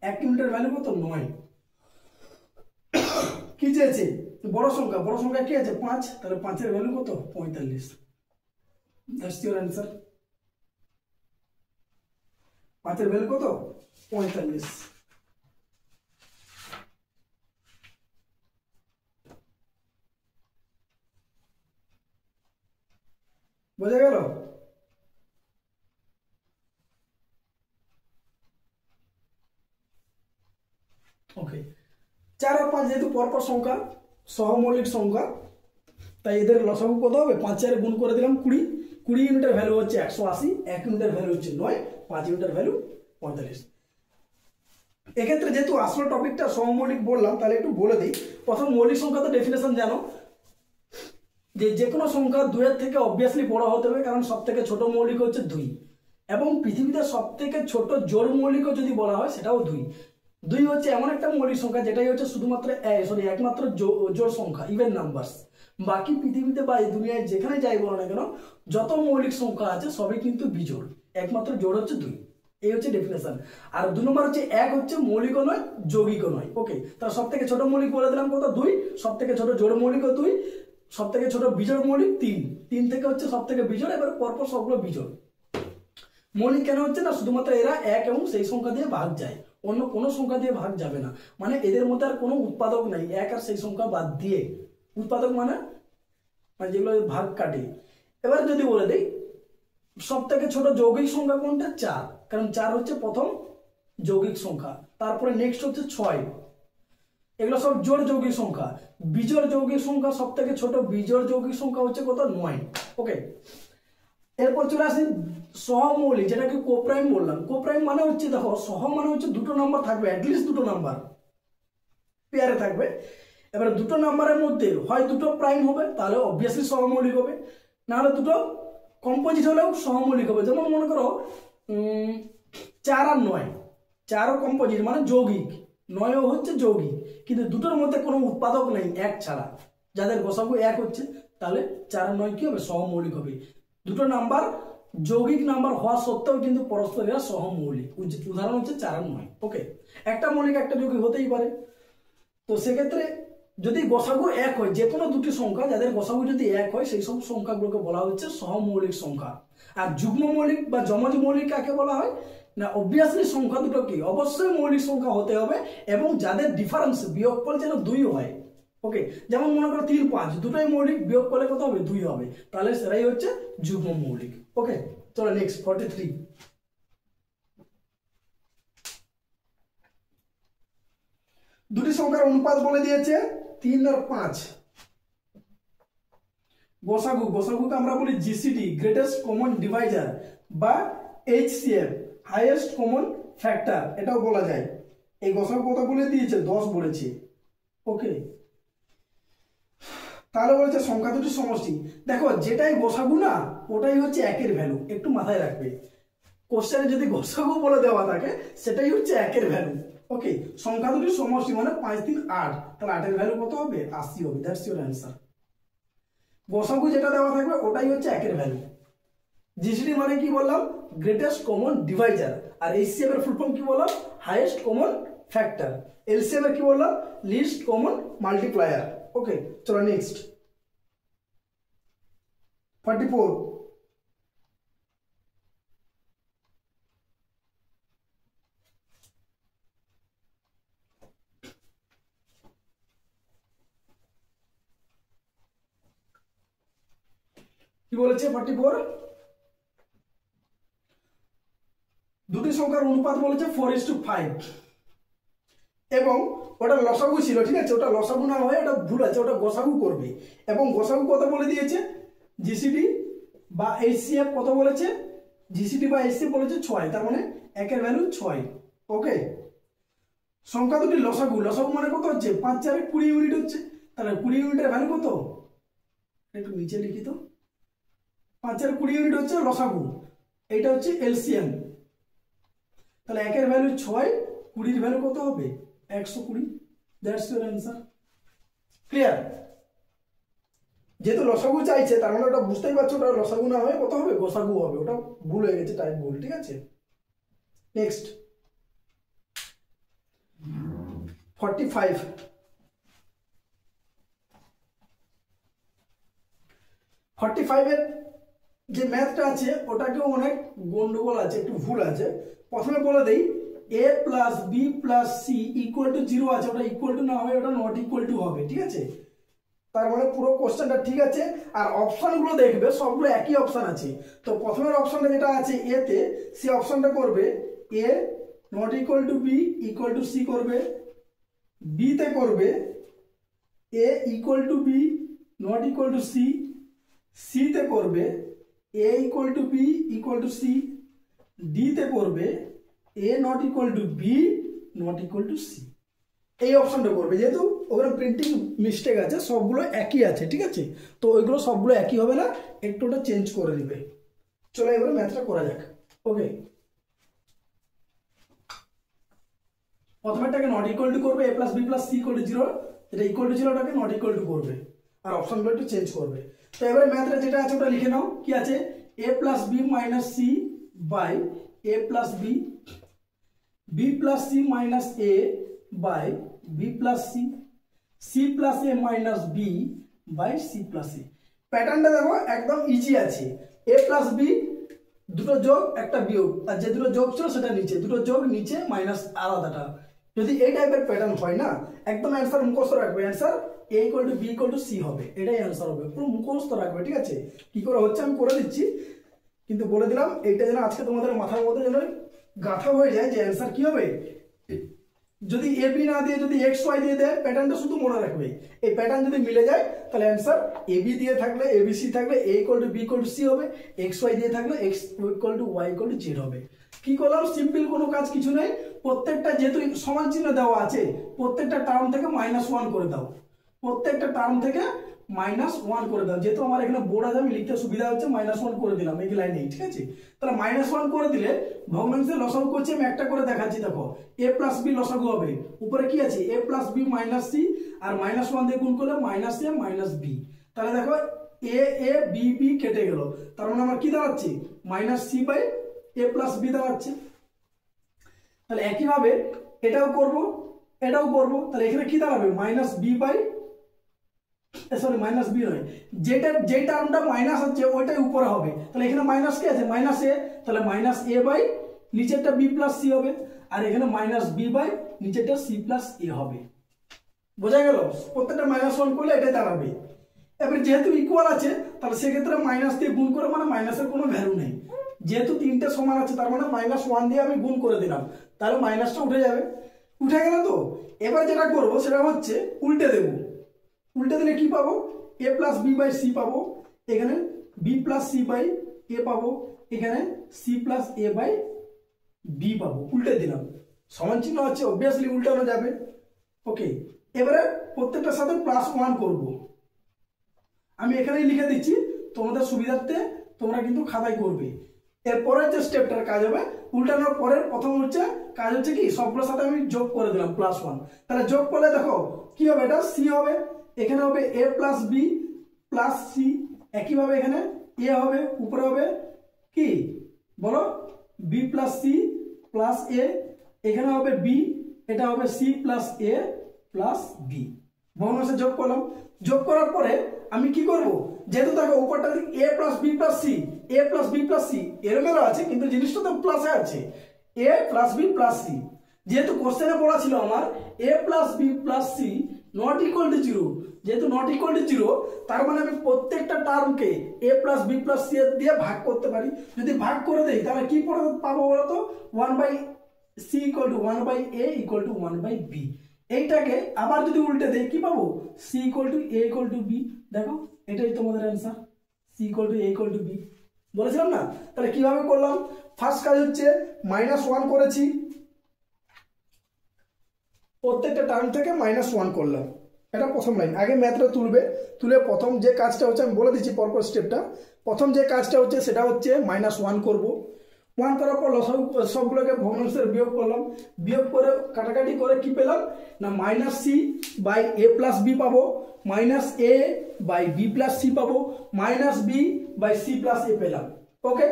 1 ইউনিটের ভ্যালু কত? 9। কি চেয়েছে? বড় সংখ্যা কি আছে? 5। তাহলে 5 এর ভ্যালু কত? 45। That's your answer. 5 এর ভ্যালু কত? 45। বোঝা গেল? ওকে, 4 আর 5 যেহেতু পরপর সংখ্যা, সহমৌলিক সংখ্যা, তাই এদের লসাগু কত হবে? 5 4 গুণ করে দিলাম 20। 20 ইউনিটের ভ্যালু হচ্ছে 180, 1 ইউনিটের ভ্যালু হচ্ছে 9, 5 ইউনিটের ভ্যালু 45। এক্ষেত্রে যেহেতু আসল টপিকটা সহমৌলিক বললাম, তাহলে একটু বলে দিই। প্রথম মৌলিক সংখ্যা তো ডেফিনেশন জানো, যে কোনো সংখ্যা 2 এর থেকে অবভিয়াসলি বড় হতে হবে, কারণ সব থেকে ছোট মৌলিক হচ্ছে 2, এবং পৃথিবীতে সব থেকে ছোট জোড় মৌলিকও যদি বলা হয় সেটাও 2। 2 হচ্ছে এমন একটা মৌলিক সংখ্যা যেটাই হচ্ছে শুধুমাত্র একমাত্র জোড় সংখ্যা, ইভেন নাম্বারস। বাকি পৃথিবীতে বা এই দুনিয়ায় যেখানে যাই বলো না কেন, যত মৌলিক সংখ্যা আছে সবই কিন্তু বিজোড়, একমাত্র জোড় হচ্ছে 2। এই হচ্ছে ডেফিনেশন। আর 2 নম্বর হচ্ছে 1 হচ্ছে মৌলিকও নয়, যৌগিকও নয়। ওকে, তাহলে সব থেকে ছোট মৌলিক বলে দিলাম কত? 2। সব থেকে ছোট জোড় মৌলিকও 2। সব থেকে ছোট বিজোড় মৌলিক 3। 3 থেকে হচ্ছে সব থেকে বিজোড়, এবার পরপর সবগুলো বিজোড়। মৌলিক কেন হচ্ছে না? শুধুমাত্র এরা 1 এবং সেই সংখ্যা দিয়ে ভাগ যায়, অন্য কোনো সংখ্যা দিয়ে ভাগ যাবে না। মানে এদের মধ্যে আর কোনো উৎপাদক নাই, 1 আর সেই সংখ্যা বাদ দিয়ে। উৎপাদক মানে যেগুলো ভাগ কাটে। এবার যদি বলে দিই সব থেকে ছোট যৌগিক সংখ্যা কোনটা? 4, কারণ 4 হচ্ছে প্রথম যৌগিক সংখ্যা। তারপরে নেক্সট হচ্ছে 6। এগুলো সব জোড় যৌগিক সংখ্যা। বিজোড় যৌগিক সংখ্যা সব থেকে ছোট বিজোড় যৌগিক সংখ্যা হচ্ছে কত? 9। ওকে, এরপর চলে আসি সহমৌলিক, যেটাকে কোপ্রাইম বললাম। কোপ্রাইম মানে হচ্ছে, দেখো, সহ মানে হচ্ছে দুটো নাম্বার থাকবে, অ্যাটলিস্ট দুটো নাম্বার পেয়ারে থাকবে। এবার দুটো নাম্বারের মধ্যে হয় দুটো প্রাইম হবে, তাহলে অবভিয়াসলি সহমৌলিক হবে, নাহলে দুটো কম্পোজিট হলেও সহমৌলিক হবে। যেমন মনে করো 4 আর 9, 4ও কম্পোজিট মানে যৌগিক, 9ও হচ্ছে যৌগিক, কিন্তু দুটোর মধ্যে কোনো উৎপাদক নেই 1 ছাড়া, যাদের গোসাগু 1 হচ্ছে, তাহলে 4 আর 9 কি হবে? সহমৌলিক হবে। দুটো নাম্বার যৌগিক নাম্বার হওয়া সত্ত্বেও কিন্তু পরস্পর এরা সহমৌলিক। উদাহরণ হচ্ছে 4 আর 9। ওকে, একটা মৌলিক একটা যৌগিক হতেই পারে। তো সেক্ষেত্রে যদি গোসাগু 1 হয়, যে কোনো দুটি সংখ্যা যাদের গোসাগু যদি 1 হয়, সেই সব সংখ্যাগুলোকে বলা হচ্ছে সহমৌলিক সংখ্যা। আর যুগ্ম মৌলিক বা যমজ মৌলিক কাকে বলা হয় না? অবভিয়াসলি সংখ্যা দুটো কি অবশ্যই মৌলিক সংখ্যা হতে হবে, এবং যাদের ডিফারেন্স বিয়োগফল যেন 2 হয়। ওকে, যেমন মনে করো 3 5, দুটোই মৌলিক, বিয়োগ করলে কত হবে? 2 হবে, তাহলে সেটাই হচ্ছে যুগ্ম মৌলিক। ওকে, চলো নেক্সট 43। দুটি সংখ্যার অনুপাত বলে দিয়েছে 3 আর 5। গোসাগুকে আমরা বলি জিসিডি, গ্রেটেস্ট কমন ডিভাইজার, বা এইচসিএফ, হাইয়েস্ট কমন ফ্যাক্টর, এটাও বলা যায়। এই গোসাগু কত বলে দিয়েছে? 10 বলেছে। ওকে, তাহলে বলেছে সংখ্যা দুটির সমষ্টি। দেখো, যেটাই গোসাগু না ওটাই হচ্ছে 1 এর ভ্যালু, একটু মাথায় রাখবে। কোশ্চেনে যদি গোসাগু বলে দেওয়া থাকে সেটাই হচ্ছে 1 এর ভ্যালু। ওকে, সংখ্যা দুটির সমষ্টি মানে 5 3 8, তাহলে 8 এর ভ্যালু কত হবে? 80 হবে। That's your answer. গোসাগু যেটা দেওয়া থাকবে ওটাই হচ্ছে 1 এর ভ্যালু। জিসিডি মানে কি বললাম? Greatest common divisor. আর এইচসিএফ এর ফুল ফর্ম কি বললাম? Highest common factor. এলসিএম এর কি বললাম? List common multiplier. ওকে, চলো নেক্সট 44। কি বলেছে 44? দুটি সংখ্যার অনুপাত বলেছে 4:5, এবং ওটা লসাগু ছিল, ঠিক আছে? ওটা লসাগু না হয়ে ওটা ভুল আছে, ওটা গোসাগু করবে। এবং গোসাগু কত বলে দিয়েছে? জিসিডি বা এইচসিএফ কত বলেছে? জিসিডি বা এইচসিএফ বলেছে 6, তার মানে 1 এর ভ্যালু 6। ওকে, সংখ্যা দুটি লসাগু মানে কত হচ্ছে? 5 4 20 ইউনিট হচ্ছে, তাহলে 20 ইউনিটের ভ্যালু কত? একটু নিচে লিখি তো। 5 4 20 ইউনিট হচ্ছে লসাগু, এইটা হচ্ছে এলসিএম। তাহলে 1 এর ভ্যালু 6, 20 এর ভ্যালু কত হবে? 120। That's your answer. ক্লিয়ার? যেহেতু লসাগু চাইছে, তার মানে ওটা বুঝতেই পারছো ওটা লসাগু না হয়ে কত হবে? গোসাগু হবে। ওটা ভুল হয়ে গেছে, টাইপ ভুল, ঠিক আছে? নেক্সট 45। 45 এর যে ম্যাথটা আছে ওটাকেও অনেক গন্ডগোল আছে, একটু ভুল আছে। প্রথমে বলে দেই a plus B plus C equal to 0 আছে, ওটা ইকুয়াল টু না হবে, ওটা নট ইকুয়াল টু হবে, ঠিক আছে। তার মানে পুরো কোশ্চেনটা ঠিক আছে। আর অপশনগুলো দেখবে সবগুলো একই অপশন আছে। তো প্রথমের অপশনটা যেটা আছে এ তে, সে অপশনটা করবে A not equal to B equal to C করবে, বি তে করবে A equal to B not equal to C, C তে করবে A equal to B equal to C, D তে করবে A not equal to B not equal to C. এই অপশনটা করবে, যেহেতু ওখানে প্রিন্টিং মিস্টেক আছে, সবগুলো একই আছে, ঠিক আছে। তো ওইগুলো সবগুলো একই হবে না, একটু ওটা চেঞ্জ করে দিবে। চলো এবারে ম্যাথটা করা যাক। ওকে, প্রথমেরটাকে নট ইকুয়াল টু করবে, A plus B plus C equal to 0, এটা ইকুয়াল টু 0টাকে নট ইকুয়াল টু করবে, আর অপশনগুলো একটু চেঞ্জ করবে। তো এবারে ম্যাথটা যেটা আছে ওটা লিখে নাও। কি আছে? A plus B minus C by A plus B, B plus C minus A by B plus C, C plus A minus B by C plus A. প্যাটার্নটা দেখো একদম ইজি আছে। এ প্লাস বি দুটো যোগ একটা বিয়োগ, আর যে দুটো যোগ ছিল সেটা নিচে, দুটো যোগ নিচে মাইনাস আলাদাটা। যদি এই টাইপের প্যাটার্ন হয় না, একদম অ্যান্সার মুখস্থ রাখবে। Answer A equal to B equal to C হবে, এটাই অ্যান্সার হবে। পুরো মুখস্থ রাখবে, ঠিক আছে। কি করে হচ্ছে আমি করে দিচ্ছি, কিন্তু বলে দিলাম এইটা যেন আজকে তোমাদের মাথার মধ্যে যেন গাঁথা হয়ে যায় যে অ্যান্সার কি হবে। যদি এ বি না দিয়ে যদি এক্স ওয়াই দিয়ে দেয়, প্যাটার্নটা শুধু মনে রাখবে। এই প্যাটার্ন যদি মিলে যায় তাহলে অ্যান্সার এ বি দিয়ে থাকলে এ বি সি থাকলে A equal to B equal to C হবে, এক্স ওয়াই দিয়ে থাকলে X equal to Y equal to Z হবে। কি করলাম? সিম্পল, কোনো কাজ কিছু নেই। প্রত্যেকটা যেহেতু সমান চিহ্ন দেওয়া আছে, প্রত্যেকটা টার্ম থেকে -1 করে দাও, প্রত্যেকটা টার্ম থেকে -1 করে দাও। যেহেতু আমার এখানে বোর্ড আছে, আমি লিখতে সুবিধা হচ্ছে, -1 করে দিলাম এই লাইনে, ঠিক আছে। তাহলে -1 করে দিলে ভগ্নাংশের লসাগু করছি, আমি একটা করে দেখাচ্ছি। দেখো a প্লাস বি লসাগু হবে, উপরে কি আছে a plus B minus C, আর -1 দিয়ে গুণ করলে মাইনাস এ মাইনাস বি। তাহলে দেখো এ এ বি বি কেটে গেল, তার মানে আমার কি দাঁড়াচ্ছে minus C by A plus B দাঁড়াচ্ছে। তাহলে একইভাবে এটাও করব, এটাও করব। তাহলে এখানে কি দাঁড়াবে minus B by, sorry minus B নয়, যেটা যে টার্মটা মাইনাস হচ্ছে ওইটাই উপরে হবে। তাহলে এখানে মাইনাস কি আছে মাইনাস এ, তাহলে মাইনাস এ বাই নিচেরটা বি প্লাস সি হবে, আর এখানে মাইনাস বি বাই নিচেরটা সি প্লাস এ হবে। বোঝা গেল? প্রত্যেকটা -1 করলে এটাই দাঁড়াবে। এবার যেহেতু ইকুয়াল আছে, তাহলে সেক্ষেত্রে মাইনাস দিয়ে গুণ করে, মানে মাইনাসের কোনো ভ্যালু নেই। যেহেতু তিনটে সমান আছে, তার মানে -1 দিয়ে আমি গুণ করে দিলাম, তাহলে মাইনাসটা উঠে যাবে। উঠে গেল তো? এবার যেটা করবো সেটা হচ্ছে উল্টে দেব। উল্টে দিলে কি পাবো? A plus B by C পাবো, এখানে B plus C by A পাবো, এখানে C plus A by B পাবো। উল্টে দিলাম, সমান চিহ্ন আছে, অবভিয়াসলি উল্টানো যাবে। ওকে, এবারে প্রত্যেকটার সাথে +1 করব। আমি এখানেই লিখে দিচ্ছি, তোমাদের সুবিধার্থে তোমরা কিন্তু খাতায় করবে। এরপরের যে স্টেপটার কাজ হবে, উল্টানোর পরের প্রথম হচ্ছে কাজ হচ্ছে কি, সবগুলোর সাথে আমি যোগ করে দিলাম +1। তাহলে যোগ করলে দেখো কি হবে, এটা সি হবে, এখানে হবে এ প্লাস বি প্লাস সি, একইভাবে এখানে এ হবে, উপরে হবে কি বলো বি প্লাস সি প্লাস এ, এখানে হবে বি, এটা হবে সি প্লাস এ প্লাস বি। ভগ্নাংশে যোগ করলাম। যোগ করার পরে আমি কি করব, যেহেতু দেখো উপরটা A plus B plus C, A plus B plus C এরমেলো আছে, কিন্তু জিনিসটা তো প্লাসে আছে, A plus B plus C. যেহেতু কোশ্চেনে পড়া ছিল আমার A plus B plus C not equal to 0, যেহেতু নট ইকুয়াল টু 0, তার মানে আমি প্রত্যেকটা টার্মকে এ প্লাস বি প্লাস সি দিয়ে ভাগ করতে পারি। যদি ভাগ করে দেই তাহলে কি পাবো বলতো, 1/c equal to 1/a equal to 1/b। এইটাকে আবার যদি উল্টে দেই কি পাবো, c equal to a equal to b। দেখো এটাই তোমাদের answer, c equal to a equal to b। বলেছিলাম না? তাহলে কিভাবে করলাম, ফার্স্ট কাজ হচ্ছে -1 করেছি, প্রত্যেকটা টার্ম থেকে -1 করলাম, এটা প্রথম লাইন। আগে ম্যাথটা তুলবে, তুলে প্রথম যে কাজটা হচ্ছে আমি বলে দিচ্ছি পরপর স্টেপটা। প্রথম যে কাজটা হচ্ছে সেটা হচ্ছে -1 করব। 1 করার পর সবগুলোকে ভগ্নাংশের বিয়োগ করলাম, বিয়োগ করে কাটাকাটি করে কি পেলাম না -c by a plus B পাবো, -a by b plus C পাবো, -b by c plus A পেলাম। ওকে,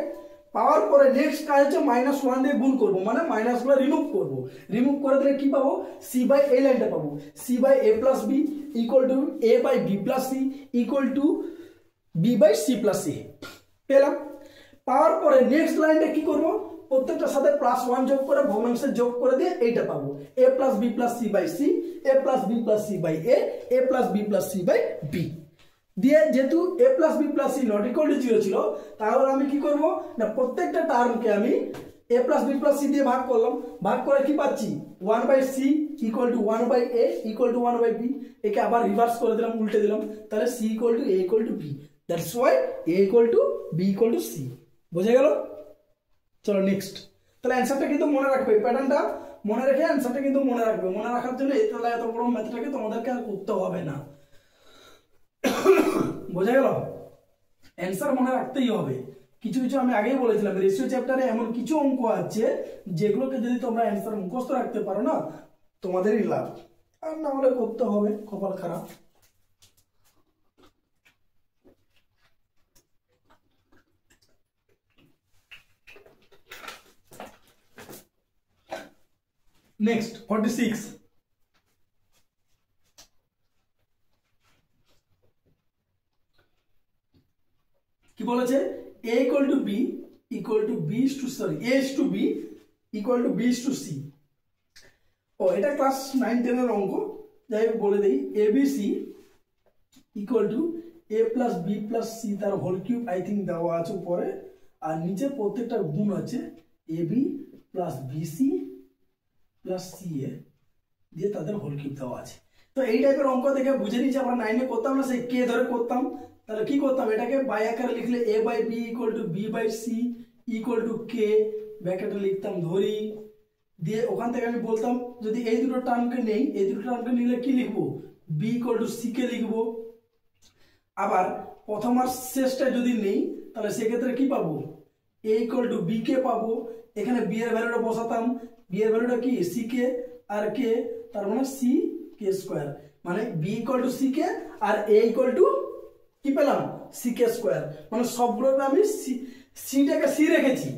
পাওয়ার পরে নেক্সট কাজ হচ্ছে -1 দিয়ে গুণ করব, মানে মাইনাসগুলো রিমুভ করব। রিমুভ করে দিলে কি পাবো, c বাই এই লাইনটা পাবো, c by a plus B equal to a by b plus C equal to B by C plus A পেলাম। পাওয়ার পরে নেক্সট লাইনটা কি করব, প্রত্যেকটার সাথে +1 যোগ করে ভগ্নাংশে যোগ করে দিয়ে এইটা পাবো a plus B plus C by C, a plus B plus C by A plus B plus C by B দিয়ে, যেহেতু a plus B plus C not equal to 0 ছিল, তাহলে আমি কি করব না প্রত্যেকটা টার্মকে আমি a plus B plus C দিয়ে ভাগ করলাম। ভাগ করে কি পাচ্ছি 1 by C equal to 1 by A equal to 1 by B. একে আবার রিভার্স করে দিলাম, উল্টে দিলাম, তাহলে C equal to A equal to B, that's why A equal to B equal to C. বোঝা গেল? চলো নেক্সট। তাহলে অ্যান্সারটা কিন্তু মনে রাখবে, প্যাটার্নটা মনে রেখে অ্যান্সারটা কিন্তু মনে রাখবে। মনে রাখার জন্য তাহলে এত বড় ম্যাথটাকে তোমাদেরকে আর করতে হবে না। বোঝা গেল? অ্যান্সার মনে রাখতেই হবে। কিছু কিছু আমি আগেই বলেছিলাম রেশিও চ্যাপ্টারে এমন কিছু অঙ্ক আছে যেগুলোকে যদি তোমরা অ্যান্সার মুখস্থ রাখতে পারো না তোমাদেরই লাভ, আর না হলে করতে হবে, কপাল খারাপ। নেক্সট 46 কি বলেছে, a equal to b equal to b is to sorry a is to b equal to b is to c। ও এটা ক্লাস 9-10 এর অঙ্ক, যাই হোক বলে দেই abc equal to a plus b plus c তার হোল কিউব আই থিঙ্ক দেওয়া আছে উপরে, আর নিচে প্রত্যেকটা গুণ আছে ab plus bc plus ca দিয়ে তাদের হোল কিউব দেওয়া আছে। তো এই টাইপের অঙ্ক দেখে বুঝে নিচ্ছি আমরা 9-এ করতাম না, সেই কে ধরে করতাম। তাহলে কি করতাম, এটাকে বাই আকারে লিখলে a by B equal to B by C equal to K, ব্র্যাকেটে লিখতাম ধরি, দিয়ে ওখান থেকে আমি বলতাম যদি এই দুটো টার্মকে নেই, এই দুটো টার্মকে নিলে কি লিখবো, বি ইকুয়াল টু সি কে লিখবো। আবার প্রথম আর শেষটা যদি নেই তাহলে সেক্ষেত্রে কি পাবো, এ ইকুয়াল টু বি কে পাবো। এখানে বি এর ভ্যালুটা বসাতাম, বি এর ভ্যালুটা কি সি কে আর কে, তার মানে সি কে স্কোয়ার, মানে B equal to C K আর এ ইকুয়াল টু কি পেলাম সি কে স্কোয়ার। মানে সবগুলোকে আমি সিটাকে সি রেখেছি,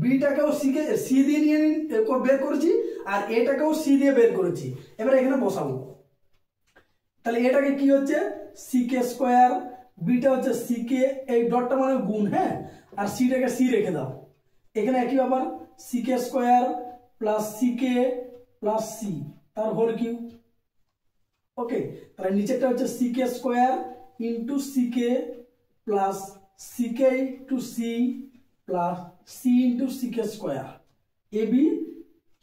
বিটাকেও সি দিয়ে নিয়ে বের করেছি, আর এটাকেও সি দিয়ে বের করেছি। এবার এখানে বসাবো, তাহলে এটাকে কি হচ্ছে সি কে স্কোয়ার, বিটা হচ্ছে সি কে, এই ডটটা মানে গুণ, হ্যাঁ, আর সিটাকে সি রেখে দাও। এখানে একই ব্যাপার C K square plus C K plus C তার হোল কিউব। ওকে, তাহলে নিচেরটা হচ্ছে C K square into C K plus C K two C plus C into C K square. A B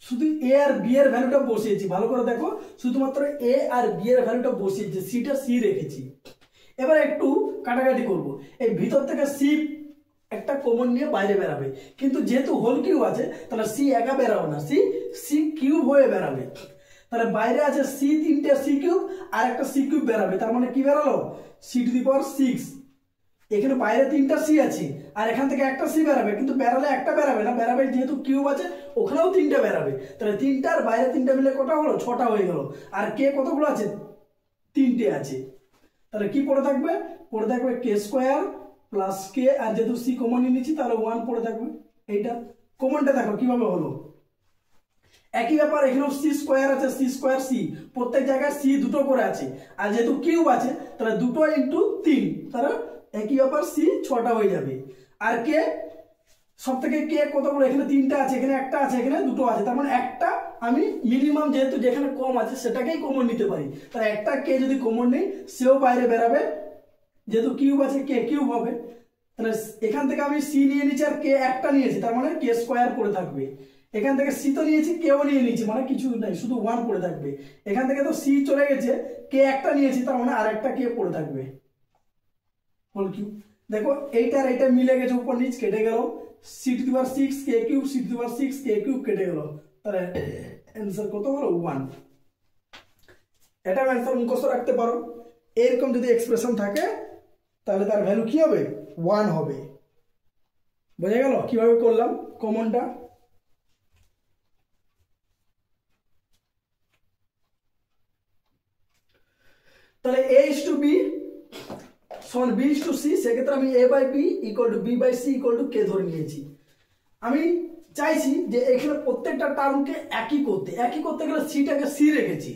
শুধু এ আর বি এর ভ্যালুটা বসিয়েছি, ভালো করে দেখো, শুধুমাত্র এ আর বি এর ভ্যালুটা বসিয়েছি, সিটা সি রেখেছি। এবার একটু কাটাকাটি করব, এই ভিতর থেকে সি একটা কমন নিয়ে বাইরে বেরাবে, কিন্তু যেহেতু হোল কিউব আছে তাহলে সি একা বেরাবে না, সি কিউব হয়ে বেরাবে। তাহলে বাইরে আছে সি তিনটে সি কিউব আর একটা সি কিউব বেরাবে, তার মানে কি বেরালো সি টু দি পাওয়ার 6। এখানে বাইরে 3টা সি আছে আর এখান থেকে একটা সি বেরাবে, কিন্তু বেরালে একটা বেরাবে না, বেরাবে যেহেতু কিউব আছে ওখানেও 3টা বেরাবে। তাহলে 3টা আর বাইরে 3টা মিলে কটা হলো, 6টা হয়ে গেল। আর কে কতগুলো আছে, 3টে আছে। তাহলে কি পড়ে থাকবে, পড়ে থাকবে কে স্কোয়ার প্লাস কে, আর যেহেতু সি কমন নিয়ে নিচ্ছি তাহলে 1 পড়ে থাকবে। এইটা কমনটা দেখো কিভাবে হলো, একই ব্যাপার এখানেও সি স্কোয়ার আছে, সি স্কোয়ার সি, প্রত্যেক জায়গায় সি দুটো করে আছে, আর যেহেতু কিউব আছে তাহলে 2 ইন্টু 3, তাহলে একই ব্যাপার সি 6টা হয়ে যাবে। আর কে সব থেকে কে কতগুলো, এখানে 3টা আছে, এখানে একটা আছে, এখানে 2টো আছে, তার মানে একটা আমি মিনিমাম যেহেতু যেখানে কম আছে সেটাকেই কমন নিতে পারি। তাহলে একটা কে যদি কমন নেই সেও বাইরে বেরাবে, যেহেতু কিউব আছে কে কিউব হবে। তাহলে এখান থেকে আমি সি নিয়ে নিচ্ছি আর কে একটা নিয়েছি, তার মানে কে স্কোয়ার পড়ে থাকবে। এখান থেকে সি তো নিয়েছি, কেও নিয়ে নিয়েছি, মানে কিছু নাই, শুধু 1 পড়ে থাকবে। এখান থেকে তো সি চলে গেছে, কে একটা নিয়েছি, তার মানে আর একটা কে পড়ে থাকবে হোল কিউব। দেখো এইটা আর এইটা মিলে গেছে, উপর নিচ কেটে গেল, C to the power 6 K cube, C to the power 6 K cube কেটে গেল, তাহলে অ্যান্সার কত হলো 1। এটা অ্যান্সার মুখস্থ রাখতে পারো। এরকম যদি এক্সপ্রেশন থাকে তাহলে তার ভ্যালু কি হবে, 1 হবে। বোঝা গেল কিভাবে করলাম কমনটা। তাহলে a is to b সমান b is to c, সেক্ষেত্রে আমি a by b equal to b by c equal to k ধরে নিয়েছি। আমি চাইছি যে এখানে প্রত্যেকটা টার্মকে একই করতে গেলে সিটাকে সি রেখেছি,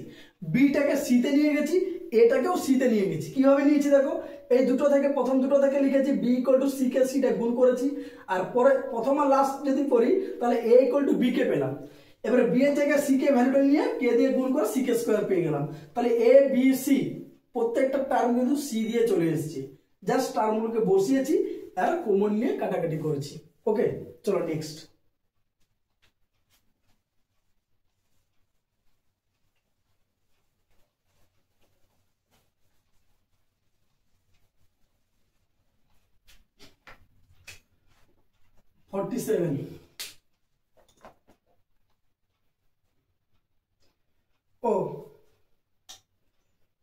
বিটাকে সিতে নিয়ে গেছি, এটাকেও সিতে নিয়ে গেছি। কিভাবে নিয়েছি দেখো, এই দুটো থেকে প্রথম দুটো থেকে লিখেছি বি ইকুয়াল টু সি কে সিটা গুণ করেছি, আর পরে প্রথম আর লাস্ট যদি করি তাহলে এ ইকুয়াল টু বি কে পেলাম। এবারে বি এর জায়গায় সি কে ভ্যালুটা নিয়ে কে দিয়ে গুণ করে সি কে স্কোয়ার পেয়ে গেলাম। তাহলে এ বি সি প্রত্যেকটা টার্ম কিন্তু সি দিয়ে চলে এসেছে, জাস্ট টার্মগুলোকে বসিয়েছি আর কমন নিয়ে কাটাকাটি করেছি। ওকে, চলো নেক্সট। ও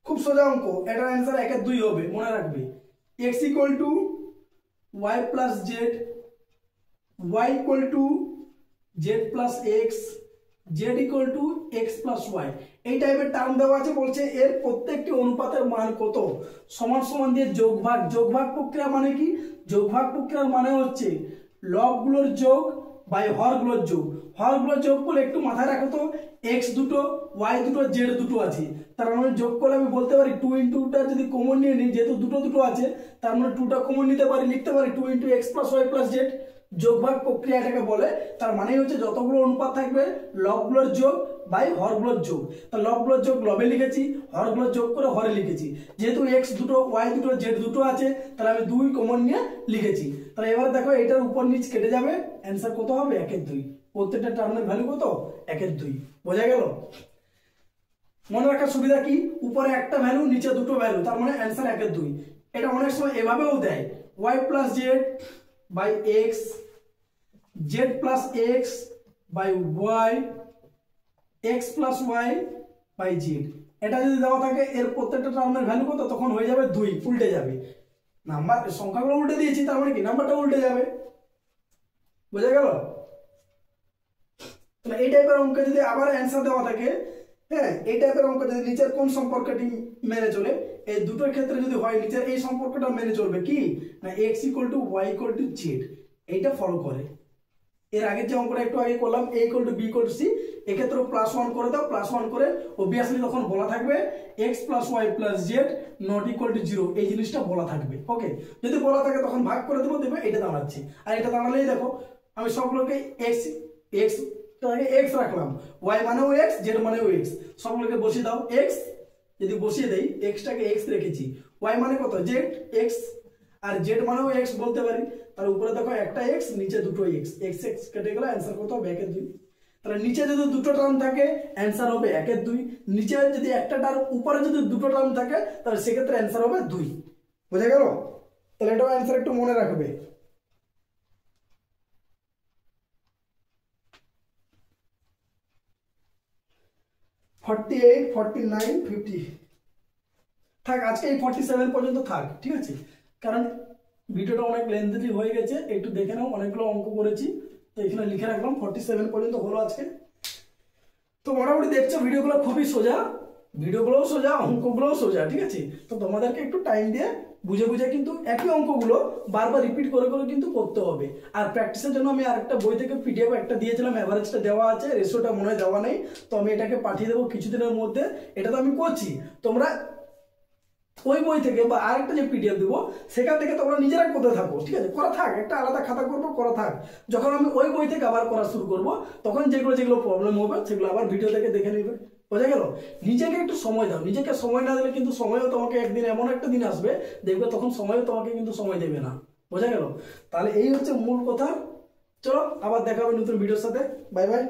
খুব সোজা অঙ্ক, এটার অ্যান্সার 1 এর 2 হবে, মনে রাখবে। x equal to y plus Z, y equal to Z plus X, Z equal to X plus Y, এই টাইপের টার্ম দেওয়া আছে। বলছে এর প্রত্যেকটি অনুপাতের মান কত, সমান সমান দিয়ে যোগভাগ। যোগভাগ প্রক্রিয়া মানে কি? যোগভাগ প্রক্রিয়ার মানে হচ্ছে লবগুলোর যোগ বাই হরগুলোর যোগ। হরগুলোর যোগ করলে একটু মাথায় রাখো তো, এক্স দুটো, ওয়াই দুটো, জেড দুটো আছে, তার মানে যোগ করলে আমি বলতে পারি 2 ইন্টুটা যদি কমন নিয়ে নিই, যেহেতু দুটো দুটো আছে তার মানে 2টা কমন নিতে পারি, লিখতে পারি 2 into X plus Y plus Z. যোগভাগ প্রক্রিয়া এটাকে বলে। তার মানে হচ্ছে যতগুলো অনুপাত থাকবে লবগুলোর যোগ বাই হরগুলোর যোগ। তা লবগুলোর যোগ লবে লিখেছি, হরগুলোর যোগ করে হরে লিখেছি। যেহেতু এক্স দুটো, ওয়াই দুটো, জেড দুটো আছে, তাহলে আমি 2 কমন নিয়ে লিখেছি। তাহলে এবার দেখো এটার উপর নিচ কেটে যাবে, অ্যান্সার কত হবে? 1 এর 2। প্রত্যেকটা টার্মের ভ্যালু কত? 1 এর 2। বোঝা গেল? মনে রাখার সুবিধা কি, উপরে একটা ভ্যালু নিচে দুটো ভ্যালু, তার মানে অ্যান্সার 1 এর 2। এটা অনেক সময় এভাবেও দেয়, Y plus Z by X, Z plus X by Y, X plus Y by Z. এটা যদি দেওয়া থাকে এর প্রত্যেকটা টার্মের ভ্যালু কত, তখন হয়ে যাবে 2, উল্টে যাবে। নাম্বার সংখ্যাগুলো উল্টে দিয়েছি, তার মানে কি নাম্বারটা উল্টে যাবে। বোঝা গেল? তাহলে এই টাইপের অঙ্কে যদি আবার অ্যান্সার দেওয়া থাকে, হ্যাঁ, এই টাইপের অঙ্ক যদি নিচের কোন সম্পর্কটি মেনে চলে, এই দুটোর ক্ষেত্রে যদি হয় নিচের এই সম্পর্কটা মেনে চলবে কি না, X equal to Y equal to Z, এইটা ফলো করে। এর আগের যে অঙ্কটা একটু আগে করলাম, A equal to B equal to C, এক্ষেত্রে +1 করে দাও, +1 করে অবভিয়াসলি তখন বলা থাকবে X plus Y plus Z not equal to 0, এই জিনিসটা বলা থাকবে। ওকে, যদি বলা থাকে তখন ভাগ করে দেবো, দেখবে এটা দাঁড়াচ্ছে। আর এটা দাঁড়ালেই দেখো আমি সবগুলোকে এক্স এক্স এক্স রাখলাম, ওয়াই মানেও এক্স, জেড মানেও এক্স, সবগুলোকে বসিয়ে দাও এক্স। যদি বসিয়ে দেই, এক্সটাকে এক্স রেখেছি, ওয়াই মানে কত জেড এক্স, আর জেড মানেও এক্স বলতে পারি। তার উপরে দেখো একটা এক্স, নিচে দুটো এক্স, এক্স এক্স কেটে গেলে অ্যান্সার কত হবে? 1 এর 2। তাহলে নিচে যদি দুটো টার্ম থাকে অ্যান্সার হবে 1 এর 2, নিচে যদি একটা টার্ম, উপরে যদি দুটো টার্ম থাকে তাহলে সেক্ষেত্রে অ্যান্সার হবে 2। বোঝা গেল? তাহলে এটাও অ্যান্সার একটু মনে রাখবে। ফর্টি 49, 50 থাক, আজকে এই 47 পর্যন্ত থাক, ঠিক আছে? কারণ ভিডিওটা অনেক লেন্থি হয়ে গেছে, একটু দেখে নাও, অনেকগুলো অঙ্ক করেছি, তো এখানে লিখে রাখলাম 47 পর্যন্ত হলো আজকে। তো মোটামুটি দেখছো ভিডিওগুলো খুবই সোজা, ভিডিওগুলোও সোজা, অঙ্কগুলোও সোজা, ঠিক আছে? তো তোমাদেরকে একটু টাইম দিয়ে বুঝে বুঝে কিন্তু একই অঙ্কগুলো বারবার রিপিট করে করে কিন্তু করতে হবে। আর প্র্যাকটিসের জন্য আমি আরেকটা বই থেকে পিডিএফ একটা দিয়েছিলাম, অ্যাভারেজটা দেওয়া আছে, রেশিওটা মনে হয় দেওয়া নেই, তো আমি এটাকে পাঠিয়ে দেবো কিছুদিনের মধ্যে। এটা তো আমি করছি, তোমরা ওই বই থেকে বা আরেকটা যে পিডিএফ দেবো সেখান থেকে তোমরা নিজেরা করতে থাকো, ঠিক আছে? করা থাক, একটা আলাদা খাতা করবো, করা থাক। যখন আমি ওই বই থেকে আবার করা শুরু করব, তখন যেগুলো যেগুলো প্রবলেম হবে সেগুলো আবার ভিডিও থেকে দেখে নেবে। বোঝা গেল? নিজেকে একটু সময় দাও, নিজেকে সময় না দিলে কিন্তু সময়ও তোমাকে একদিন এমন একটা দিন আসবে দেখবে তখন সময়ও তোমাকে কিন্তু সময় দেবে না। বোঝা গেল? তাহলে এই হচ্ছে মূল কথা। চলো আবার দেখা হবে নতুন ভিডিওর সাথে। Bye bye.